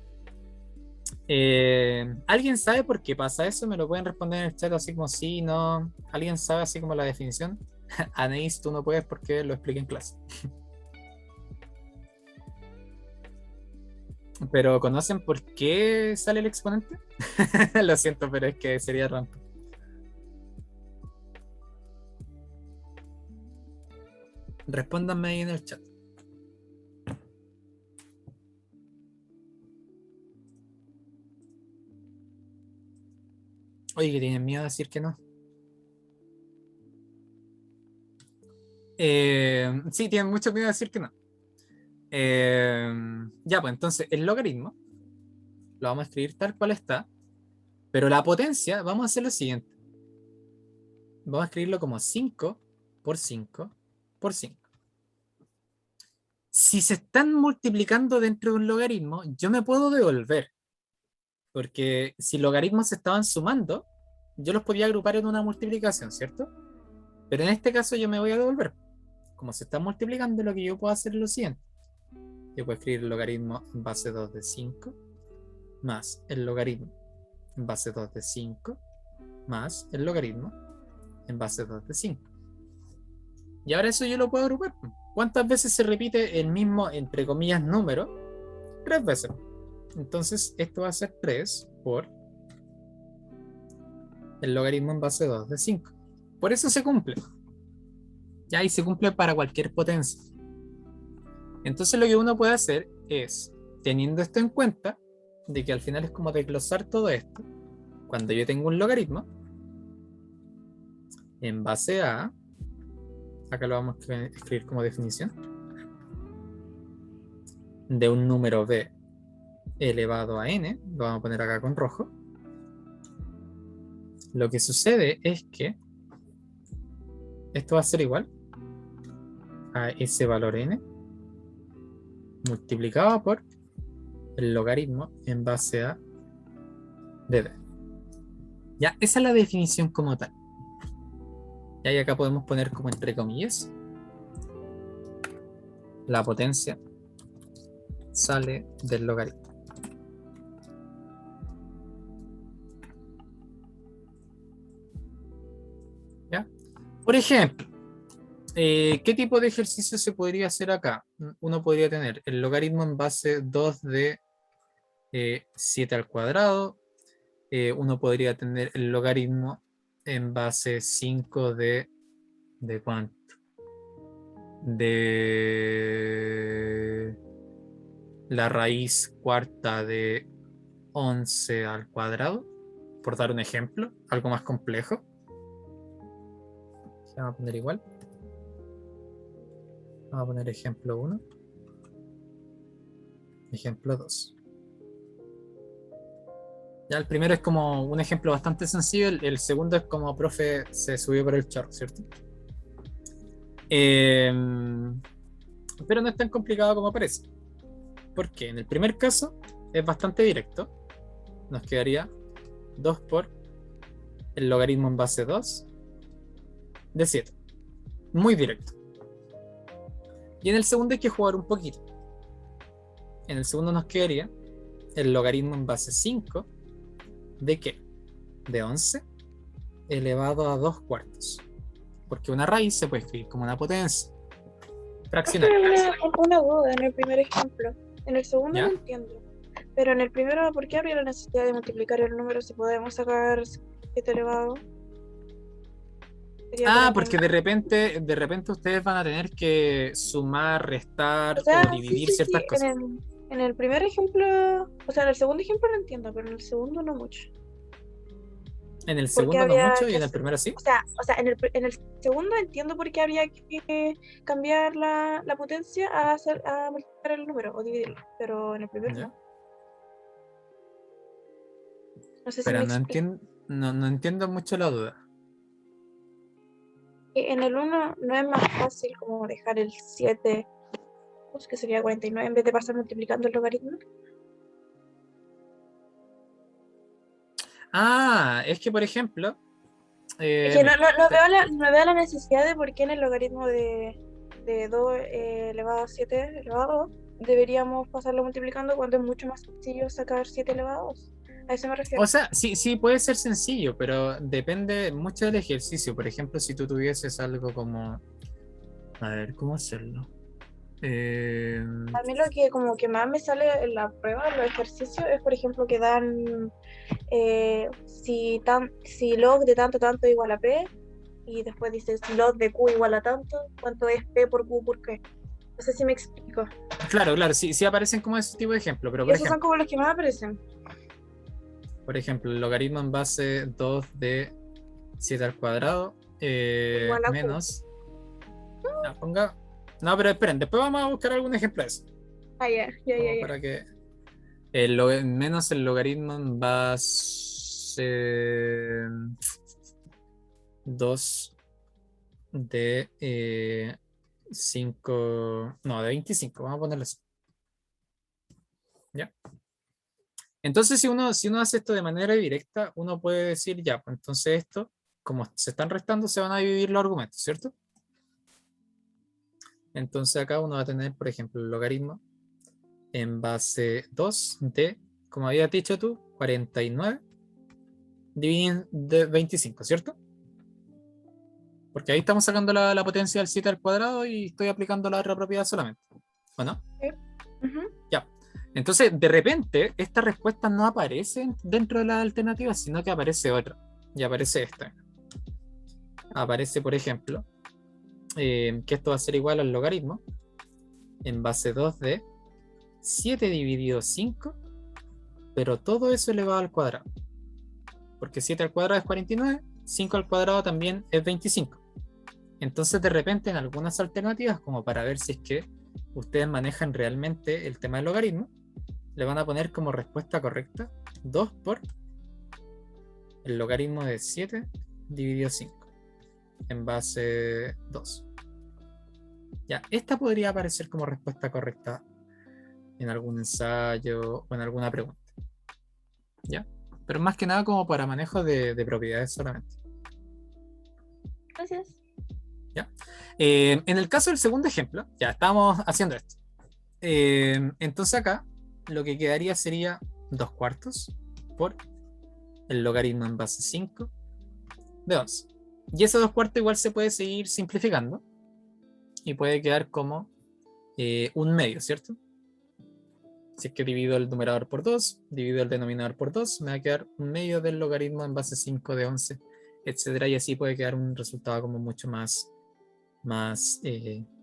¿Alguien sabe por qué pasa eso? Me lo pueden responder en el chat así como sí, no. ¿Alguien sabe así como la definición? Anaís, tú no puedes porque lo expliqué en clase. ¿Pero conocen por qué sale el exponente? Lo siento, pero es que sería rampa. Respóndanme ahí en el chat. Oye, que tienen miedo de decir que no. Sí, tienen mucho miedo de decir que no. Ya, pues entonces el logaritmo lo vamos a escribir tal cual está, pero la potencia vamos a hacer lo siguiente. Vamos a escribirlo como 5 por 5 por 5. Si se están multiplicando dentro de un logaritmo, yo me puedo devolver, porque si logaritmos se estaban sumando, yo los podía agrupar en una multiplicación, ¿cierto? Pero en este caso yo me voy a devolver. Como se están multiplicando, lo que yo puedo hacer es lo siguiente. Yo puedo escribir el logaritmo en base 2 de 5 más el logaritmo en base 2 de 5 más el logaritmo en base 2 de 5. Y ahora eso yo lo puedo agrupar. ¿Cuántas veces se repite el mismo, entre comillas, número? 3 veces. Entonces esto va a ser 3 por el logaritmo en base 2 de 5. Por eso se cumple. Ya, y se cumple para cualquier potencia. Entonces lo que uno puede hacer es, teniendo esto en cuenta, de que al final es como desglosar todo esto, cuando yo tengo un logaritmo, en base a, acá lo vamos a escribir como definición, de un número b elevado a n, lo vamos a poner acá con rojo, lo que sucede es que esto va a ser igual a ese valor n multiplicado por el logaritmo en base a de b. Ya, esa es la definición como tal. Y acá podemos poner como entre comillas, la potencia sale del logaritmo. ¿Ya? Por ejemplo, ¿qué tipo de ejercicio se podría hacer acá? Uno podría tener el logaritmo en base 2 de 7 al cuadrado. Uno podría tener el logaritmo en base 5 ¿de cuánto? De la raíz cuarta de 11 al cuadrado, por dar un ejemplo, algo más complejo. Vamos a poner igual. Vamos a poner ejemplo 1. Ejemplo 2. Ya el primero es como un ejemplo bastante sencillo, el segundo es como profe se subió por el chorro, ¿cierto? Pero no es tan complicado como parece. Porque en el primer caso es bastante directo. Nos quedaría 2 por el logaritmo en base 2 de 7. Muy directo. Y en el segundo hay que jugar un poquito. En el segundo nos quedaría el logaritmo en base 5 ¿de qué? De 11 elevado a 2 cuartos. Porque una raíz se puede escribir como una potencia fraccionaria. Una duda en el primer ejemplo. En el segundo ¿Ya? lo entiendo. Pero en el primero, ¿por qué habría la necesidad de multiplicar el número si podemos sacar 7 elevado? Sería como Porque de repente ustedes van a tener que sumar, restar O sea, o dividir ciertas sí. cosas. En el primer ejemplo, o sea, en el segundo ejemplo lo entiendo, pero en el segundo no mucho. En el ¿Por qué segundo no habría mucho y que en el hacer? primero sí. O sea, en el segundo entiendo por qué habría que cambiar la potencia a multiplicar el número o dividirlo, pero en el primero ¿Ya? no. No sé si Pero me no explico. entiendo, no entiendo mucho la duda. En el uno no es más fácil como dejar el 7, pues, que sería 49, en vez de pasar multiplicando el logaritmo. Es que por ejemplo, Es que mira, no veo la necesidad de por qué en el logaritmo de 2 elevado a 7 elevado a 2 deberíamos pasarlo multiplicando cuando es mucho más sencillo sacar 7 elevado a 2. A eso me refiero. o sea, sí, sí puede ser sencillo, pero depende mucho del ejercicio. Por ejemplo, si tú tuvieses algo como, a ver, ¿cómo hacerlo? Eh, A mí lo que como que más me sale en la prueba, en los ejercicios, es por ejemplo que dan si log de tanto tanto igual a p, y después dice si log de q igual a tanto, ¿cuánto es p por q por qué? No sé si me explico. claro, claro, sí, sí aparecen como ese tipo de ejemplo, pero Y esos son como los que más aparecen. por ejemplo, el logaritmo en base 2 de 7 al cuadrado Igual a q. menos. No, no, pero esperen, después vamos a buscar algún ejemplo de eso. Ah, ya, ya, ya, Como ya. para que. Menos el logaritmo en base 2 de 5. No, de 25. Vamos a ponerlo así. ¿Ya? Entonces, si uno hace esto de manera directa, uno puede decir, ya, pues entonces esto, como se están restando, se van a dividir los argumentos, ¿cierto? Entonces acá uno va a tener, por ejemplo, el logaritmo en base 2 de, como habías dicho tú, 49 dividido de 25, ¿cierto? Porque ahí estamos sacando la potencia del 7 al cuadrado y estoy aplicando la otra propiedad solamente. ¿O no? Sí. Ujú. Ya. Entonces, de repente, esta respuesta no aparece dentro de la alternativa, sino que aparece otra. Y aparece esta. Aparece, por ejemplo, que esto va a ser igual al logaritmo en base 2 de 7 dividido 5, pero todo eso elevado al cuadrado. Porque 7 al cuadrado es 49, 5 al cuadrado también es 25. Entonces, de repente, en algunas alternativas, como para ver si es que ustedes manejan realmente el tema del logaritmo, le van a poner como respuesta correcta 2 por el logaritmo de 7 dividido 5 en base 2. Ya, esta podría aparecer como respuesta correcta en algún ensayo o en alguna pregunta. ¿Ya? Pero más que nada como para manejo de propiedades solamente. Gracias. ¿Ya? En el caso del segundo ejemplo, ya estamos haciendo esto. Entonces acá lo que quedaría sería 2 cuartos por el logaritmo en base 5 de 11. Y ese 2 cuartos igual se puede seguir simplificando y puede quedar como un medio, ¿cierto? Si es que divido el numerador por 2, divido el denominador por 2, me va a quedar un medio del logaritmo en base 5 de 11, etcétera. Y así puede quedar un resultado como mucho más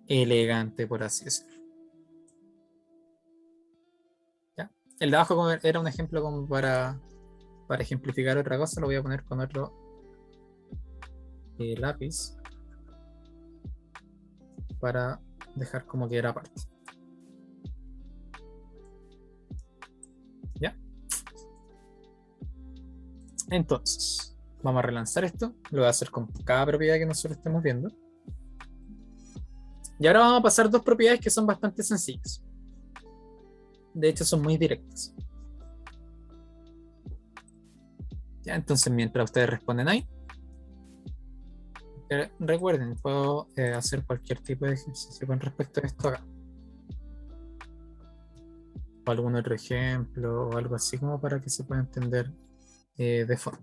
elegante, por así decirlo. El de abajo era un ejemplo como para ejemplificar otra cosa. Lo voy a poner con otro lápiz para dejar como que era aparte. ¿Ya? Entonces, vamos a relanzar esto. Lo voy a hacer con cada propiedad que nosotros estemos viendo. Y ahora vamos a pasar dos propiedades que son bastante sencillas. De hecho, son muy directas. Ya, entonces, mientras ustedes responden ahí, recuerden, puedo hacer cualquier tipo de ejercicio con respecto a esto acá. O algún otro ejemplo, o algo así como para que se pueda entender de fondo.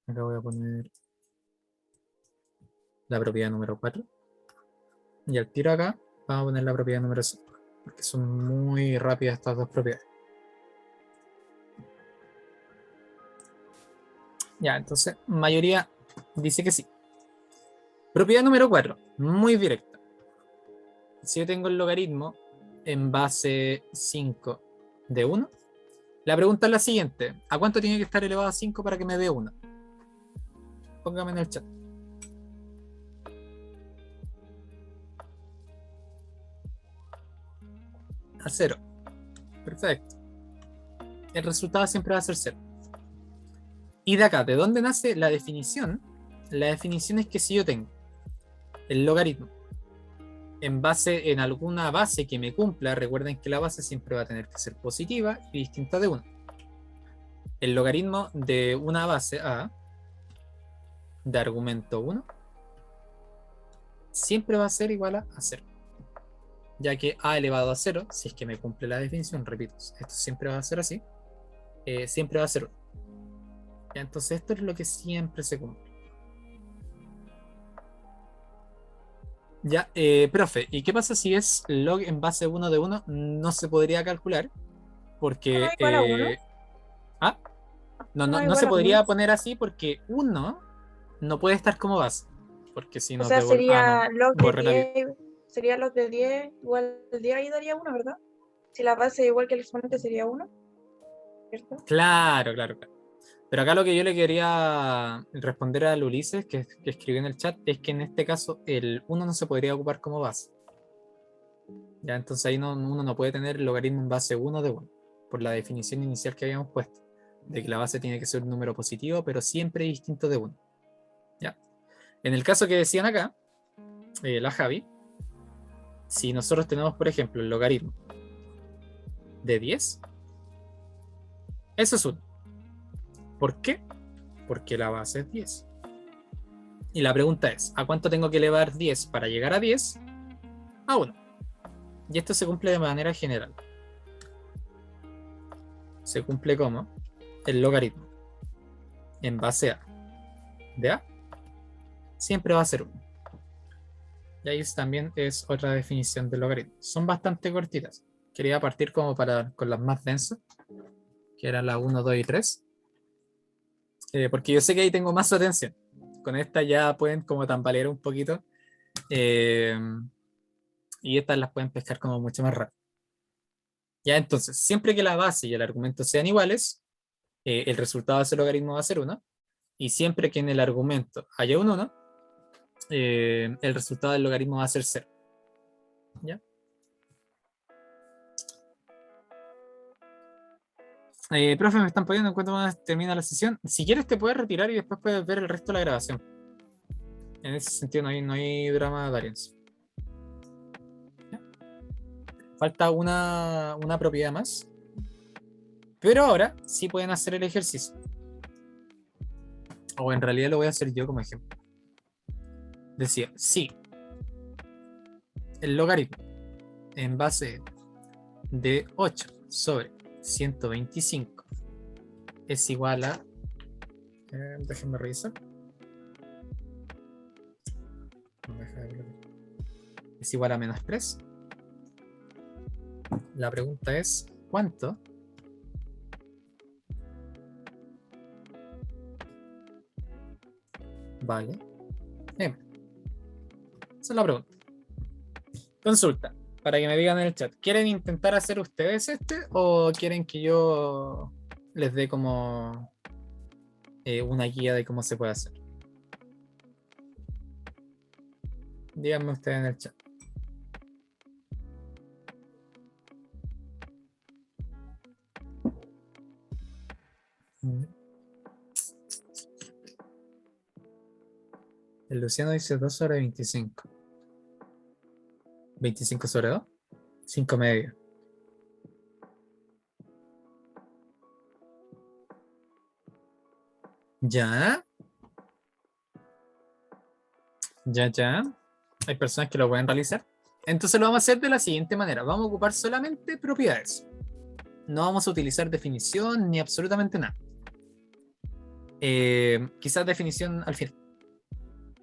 Acá voy a poner la propiedad número 4. Y al tiro acá, vamos a poner la propiedad número 5. Porque son muy rápidas estas dos propiedades. Ya, entonces, mayoría dice que sí. Propiedad número 4, muy directa. Si yo tengo el logaritmo en base 5 de 1, la pregunta es la siguiente: ¿a cuánto tiene que estar elevado a 5 para que me dé 1? Póngame en el chat. A 0. Perfecto. El resultado siempre va a ser 0. Y de acá, ¿de dónde nace la definición? La definición es que si yo tengo el logaritmo en base en alguna base que me cumpla, recuerden que la base siempre va a tener que ser positiva y distinta de 1. El logaritmo de una base A de argumento 1 siempre va a ser igual a 0. Ya que A elevado a 0, si es que me cumple la definición, repito, esto siempre va a ser así, siempre va a ser 1. Ya, entonces esto es lo que siempre se cumple. Ya, profe, ¿y qué pasa si es log en base 1 de 1? No se podría calcular porque... No igual a 1. no igual se a 1. podría poner así porque 1 no puede estar como base. Porque si O nos sea, devuelve... no, sería log de borré la... 10. Sería log de 10 igual al 10 ahí daría 1, ¿verdad? Si la base igual que el exponente sería 1, ¿cierto? Claro. Pero acá lo que yo le quería responder al Ulises, que escribió en el chat, es que en este caso el 1 no se podría ocupar como base. Ya, entonces ahí uno no puede tener el logaritmo en base 1 de 1, por la definición inicial que habíamos puesto, de que la base tiene que ser un número positivo, pero siempre distinto de 1. ¿Ya? En el caso que decían acá, la Javi, si nosotros tenemos, por ejemplo, el logaritmo de 10, eso es 1. ¿Por qué? Porque la base es 10. Y la pregunta es, ¿a cuánto tengo que elevar 10 para llegar a 10? A 1. Y esto se cumple de manera general. Se cumple como el logaritmo en base a de A siempre va a ser 1. Y ahí también es otra definición del logaritmo. Son bastante cortitas. Quería partir como con las más densas, que eran la 1, 2 y 3. Porque yo sé que ahí tengo más atención. Con esta ya pueden como tambalear un poquito. Y estas las pueden pescar como mucho más rápido. Ya, entonces, siempre que la base y el argumento sean iguales, el resultado de ese logaritmo va a ser 1. Y siempre que en el argumento haya un 1, el resultado del logaritmo va a ser 0. ¿Ya? Profe, me están poniendo en cuánto más termina la sesión. Si quieres te puedes retirar y después puedes ver el resto de la grabación. En ese sentido no hay drama, Darius. Falta una propiedad más. Pero ahora sí pueden hacer el ejercicio. O en realidad lo voy a hacer yo como ejemplo. Decía, si el logaritmo en base de 8 sobre 125 es igual a... déjenme revisar. Es igual a menos 3. La pregunta es, ¿cuánto vale M? Esa es la pregunta. Consulta, para que me digan en el chat. ¿Quieren intentar hacer ustedes o quieren que yo les dé como una guía de cómo se puede hacer? Díganme ustedes en el chat. El Luciano dice 2 sobre 25. 25 sobre 2. 5 medio. Ya. Ya. Hay personas que lo pueden realizar. Entonces lo vamos a hacer de la siguiente manera. Vamos a ocupar solamente propiedades. No vamos a utilizar definición ni absolutamente nada. Quizás definición al final.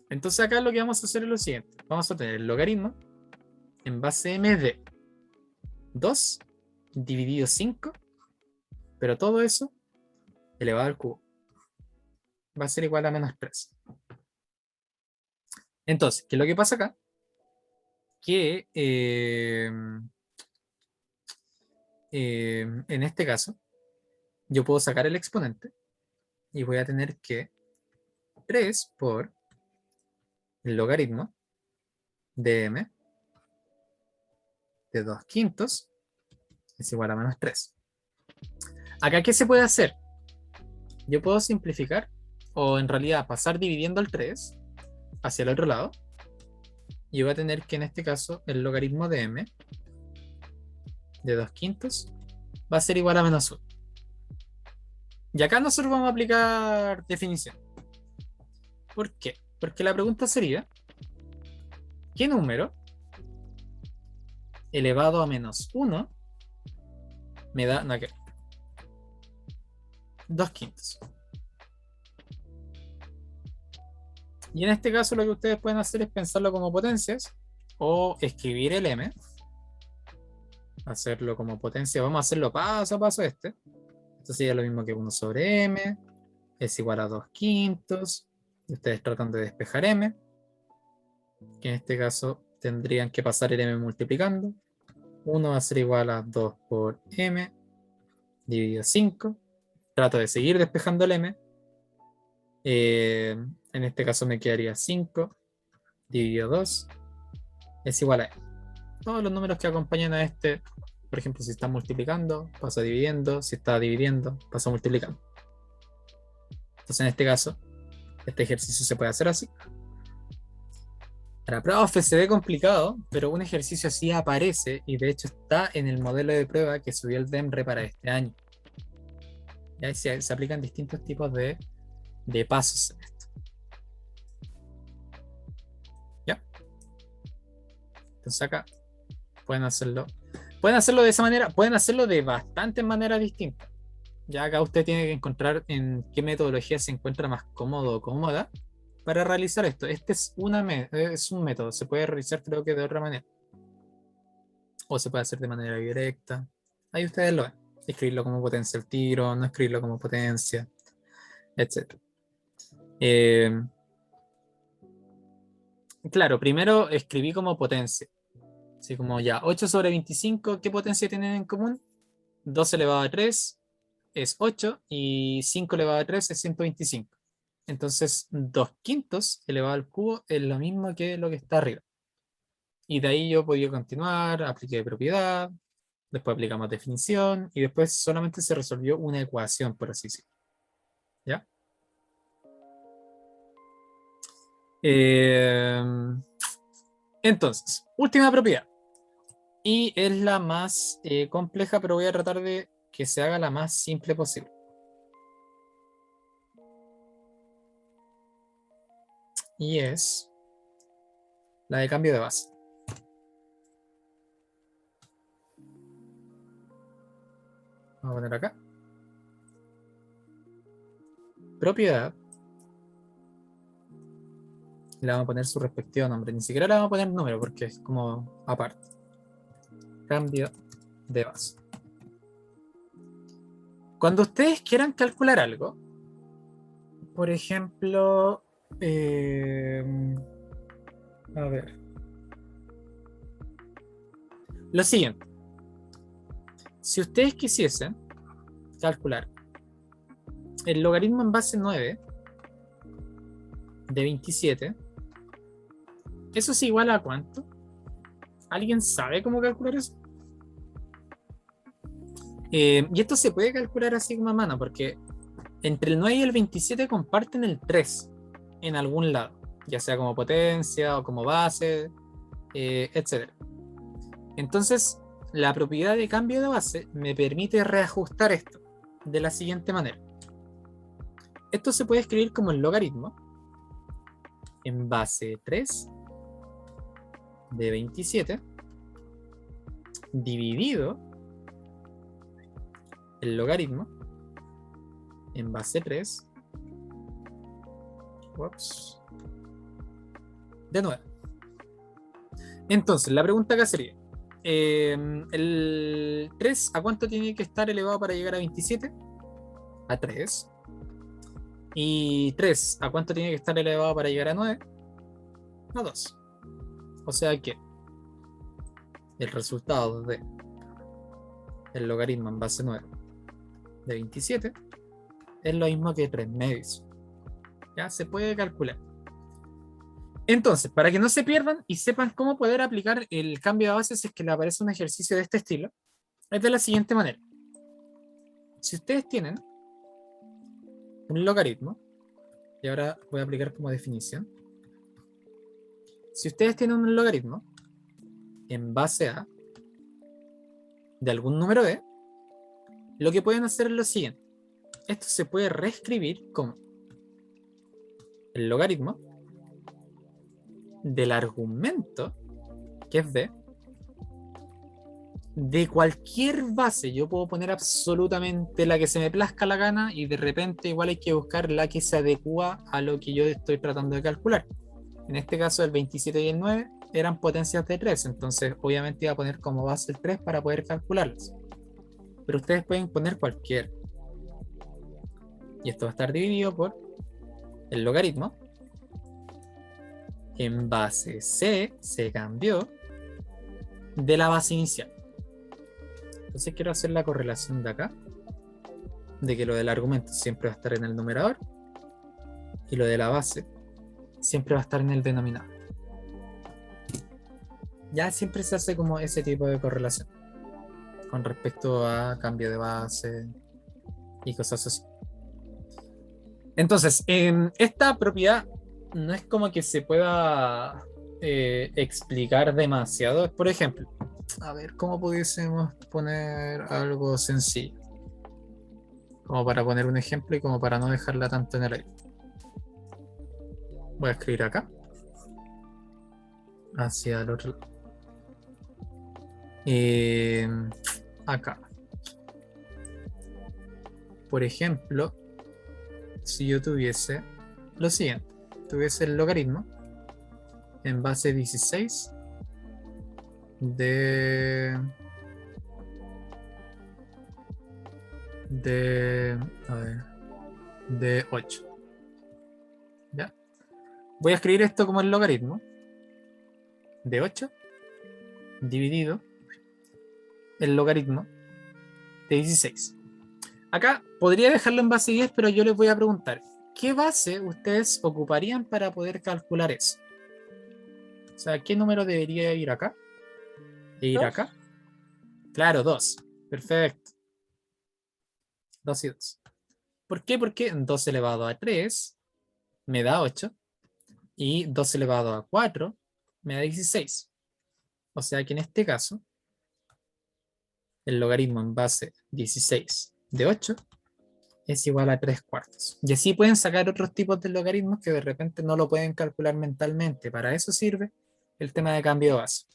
Entonces acá lo que vamos a hacer es lo siguiente. Vamos a tener el logaritmo en base m de 2 dividido 5, pero todo eso elevado al cubo va a ser igual a menos 3. Entonces, ¿qué es lo que pasa acá? Que en este caso yo puedo sacar el exponente y voy a tener que 3 por el logaritmo de m de 2 quintos es igual a menos 3. Acá, ¿qué se puede hacer? Yo puedo simplificar, o en realidad pasar dividiendo el 3 hacia el otro lado, y voy a tener que en este caso el logaritmo de m de 2 quintos va a ser igual a menos 1. Y acá nosotros vamos a aplicar definición. ¿Por qué? Porque la pregunta sería, ¿qué número elevado a menos 1 me da, no, ¿qué? 2 quintos? Y en este caso lo que ustedes pueden hacer es pensarlo como potencias o escribir el m, hacerlo como potencia. Vamos a hacerlo paso a paso Esto sería lo mismo que 1 sobre m es igual a 2 quintos. Y ustedes tratan de despejar m, que en este caso tendrían que pasar el m multiplicando. 1 va a ser igual a 2 por m dividido 5. Trato de seguir despejando el m. En este caso me quedaría 5 dividido 2 es igual a m. Todos los números que acompañan a este, por ejemplo, si está multiplicando, pasa dividiendo, si está dividiendo, pasa multiplicando. Entonces en este caso, este ejercicio se puede hacer así. Para profe se ve complicado, pero un ejercicio así aparece y de hecho está en el modelo de prueba que subió el DEMRE para este año. Y ahí se aplican distintos tipos de pasos en esto. ¿Ya? Entonces acá pueden hacerlo de esa manera, pueden hacerlo de bastantes maneras distintas. Ya acá usted tiene que encontrar en qué metodología se encuentra más cómodo o cómoda para realizar esto. Este es un método, se puede realizar creo que de otra manera. O se puede hacer de manera directa. Ahí ustedes lo ven. Escribirlo como potencia al tiro, no escribirlo como potencia, etc. Claro, primero escribí como potencia. Así como ya, 8 sobre 25, ¿qué potencia tienen en común? 2 elevado a 3 es 8 y 5 elevado a 3 es 125. Entonces, 2 quintos elevado al cubo es lo mismo que lo que está arriba. Y de ahí yo podía continuar, apliqué propiedad, después aplicamos definición y después solamente se resolvió una ecuación, por así decirlo. ¿Ya? Entonces, última propiedad. Y es la más compleja, pero voy a tratar de que se haga la más simple posible. Y es la de cambio de base. Vamos a poner acá. Propiedad. Le vamos a poner su respectivo nombre. Ni siquiera le vamos a poner número porque es como aparte. Cambio de base. Cuando ustedes quieran calcular algo, por ejemplo, a ver. Lo siguiente. Si ustedes quisiesen calcular el logaritmo en base 9 de 27, ¿eso es igual a cuánto? ¿Alguien sabe cómo calcular eso? Y esto se puede calcular así como a mano, porque entre el 9 y el 27 comparten el 3 en algún lado, ya sea como potencia o como base, etc. Entonces, la propiedad de cambio de base me permite reajustar esto de la siguiente manera. Esto se puede escribir como el logaritmo en base 3 de 27 dividido el logaritmo en base 3 de 9. Entonces, la pregunta acá sería, el 3, ¿a cuánto tiene que estar elevado para llegar a 27? A 3. Y 3, ¿a cuánto tiene que estar elevado para llegar a 9? A 2. O sea que el resultado de el logaritmo en base 9 de 27 es lo mismo que 3 medios. Ya se puede calcular. Entonces, para que no se pierdan y sepan cómo poder aplicar el cambio de base si es que le aparece un ejercicio de este estilo, es de la siguiente manera. Si ustedes tienen un logaritmo, y ahora voy a aplicar como definición. Si ustedes tienen un logaritmo en base a de algún número d, lo que pueden hacer es lo siguiente. Esto se puede reescribir como el logaritmo del argumento, que es d, de cualquier base. Yo puedo poner absolutamente la que se me plazca la gana y de repente igual hay que buscar la que se adecua a lo que yo estoy tratando de calcular. En este caso el 27 y el 9 eran potencias de 3, entonces obviamente iba a poner como base el 3 para poder calcularlas. Pero ustedes pueden poner cualquier. Y esto va a estar dividido por el logaritmo en base C, se cambió, de la base inicial. Entonces quiero hacer la correlación de acá, de que lo del argumento siempre va a estar en el numerador y lo de la base siempre va a estar en el denominador. Ya siempre se hace como ese tipo de correlación con respecto a cambio de base y cosas así. Entonces, esta propiedad no es como que se pueda explicar demasiado. Por ejemplo, a ver, ¿cómo pudiésemos poner algo sencillo? Como para poner un ejemplo y como para no dejarla tanto en el aire. Voy a escribir acá. Hacia el otro lado. Acá. Por ejemplo, si yo tuviese lo siguiente. Tuviese el logaritmo en base 16 de 8. ¿Ya? Voy a escribir esto como el logaritmo de 8 dividido el logaritmo de 16. Acá podría dejarlo en base 10, pero yo les voy a preguntar, ¿qué base ustedes ocuparían para poder calcular eso? O sea, ¿qué número debería ir acá? ¿E ir 2. acá? Claro, 2. Perfecto. 2 y 2. ¿Por qué? Porque 2 elevado a 3 me da 8 y 2 elevado a 4 me da 16. O sea que en este caso el logaritmo en base 16 de 8 es igual a 3/4. Y así pueden sacar otros tipos de logaritmos que de repente no lo pueden calcular mentalmente. Para eso sirve el tema de cambio de base.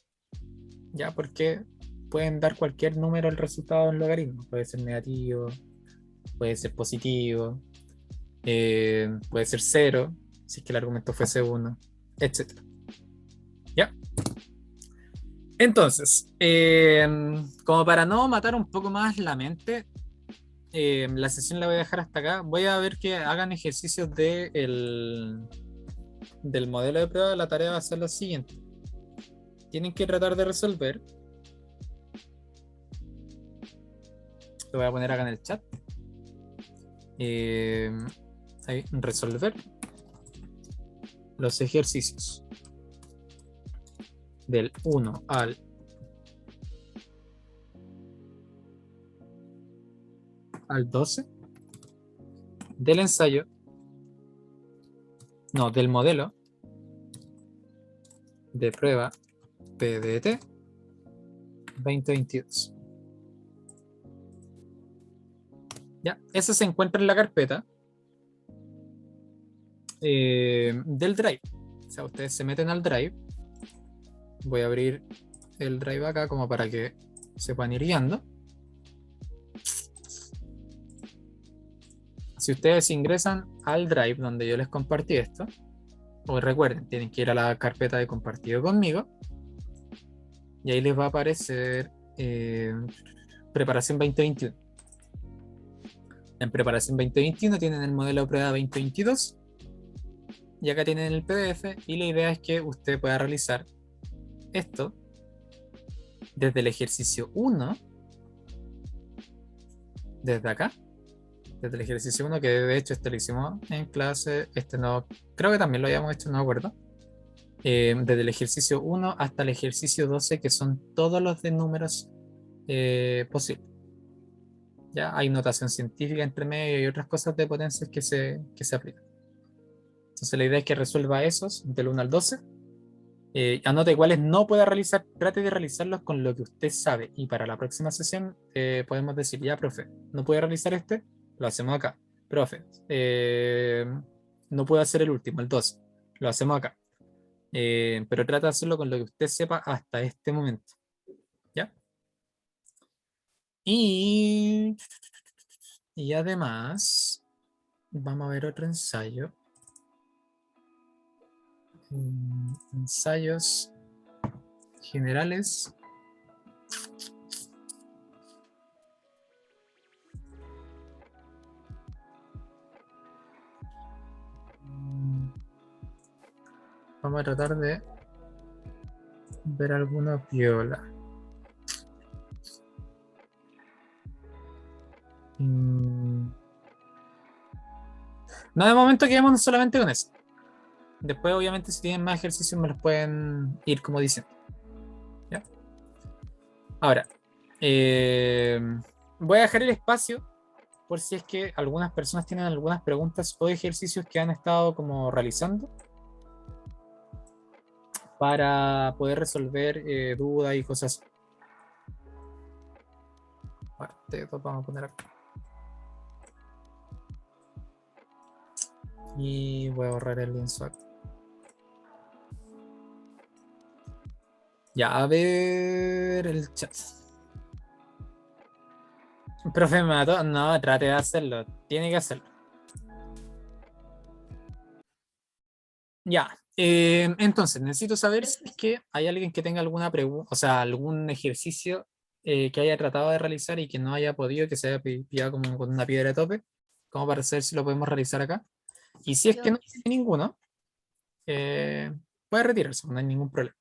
Ya, porque pueden dar cualquier número el resultado de un logaritmo. Puede ser negativo, puede ser positivo, puede ser 0, si es que el argumento fuese 1, etc. ¿Ya? Entonces, como para no matar un poco más la mente, la sesión la voy a dejar hasta acá. Voy a ver que hagan ejercicios del modelo de prueba. La tarea va a ser la siguiente. Tienen que tratar de resolver Lo voy a poner acá en el chat. Ahí, resolver los ejercicios del 1 al 12 del ensayo, no, del modelo de prueba PDT 2022. Ya, eso se encuentra en la carpeta del Drive. O sea, ustedes se meten al Drive. Voy a abrir el Drive acá como para que se puedan ir guiando. Si ustedes ingresan al Drive donde yo les compartí esto, o recuerden, tienen que ir a la carpeta de compartido conmigo y ahí les va a aparecer preparación 2021. En preparación 2021 tienen el modelo de prueba 2022 y acá tienen el PDF, y la idea es que usted pueda realizar esto desde el ejercicio 1, desde acá, desde el ejercicio 1, que de hecho este lo hicimos en clase, este no, creo que también lo habíamos hecho, no me acuerdo, desde el ejercicio 1 hasta el ejercicio 12, que son todos los de números posibles. Ya hay notación científica entre medio y otras cosas de potencias que se aplican. Entonces la idea es que resuelva esos del 1 al 12. Anote cuáles no pueda realizar, trate de realizarlos con lo que usted sabe, y para la próxima sesión podemos decir, ya profe, no puede realizar este, lo hacemos acá. Profe, no puede hacer el último, el 12, lo hacemos acá. Pero trata de hacerlo con lo que usted sepa hasta este momento. ¿Ya? Y además, vamos a ver otro ensayo. Ensayos generales. Vamos a tratar de ver alguna piola. No, de momento quedémonos solamente con eso. Después, obviamente, si tienen más ejercicios me los pueden ir como dicen. ¿Ya? Ahora, voy a dejar el espacio por si es que algunas personas tienen algunas preguntas o ejercicios que han estado como realizando para poder resolver dudas y cosas así. Ahora, vamos a poner acá. Y voy a borrar el lienzo acá. Ya, a ver el chat. Profe, me mató. No, trate de hacerlo. Tiene que hacerlo. Ya. Entonces, necesito saber si es que hay alguien que tenga alguna pregunta, o sea, algún ejercicio que haya tratado de realizar y que no haya podido, que se haya pillado como con una piedra de tope, como para saber si lo podemos realizar acá. Y si es que no tiene ninguno, puede retirarse, no hay ningún problema.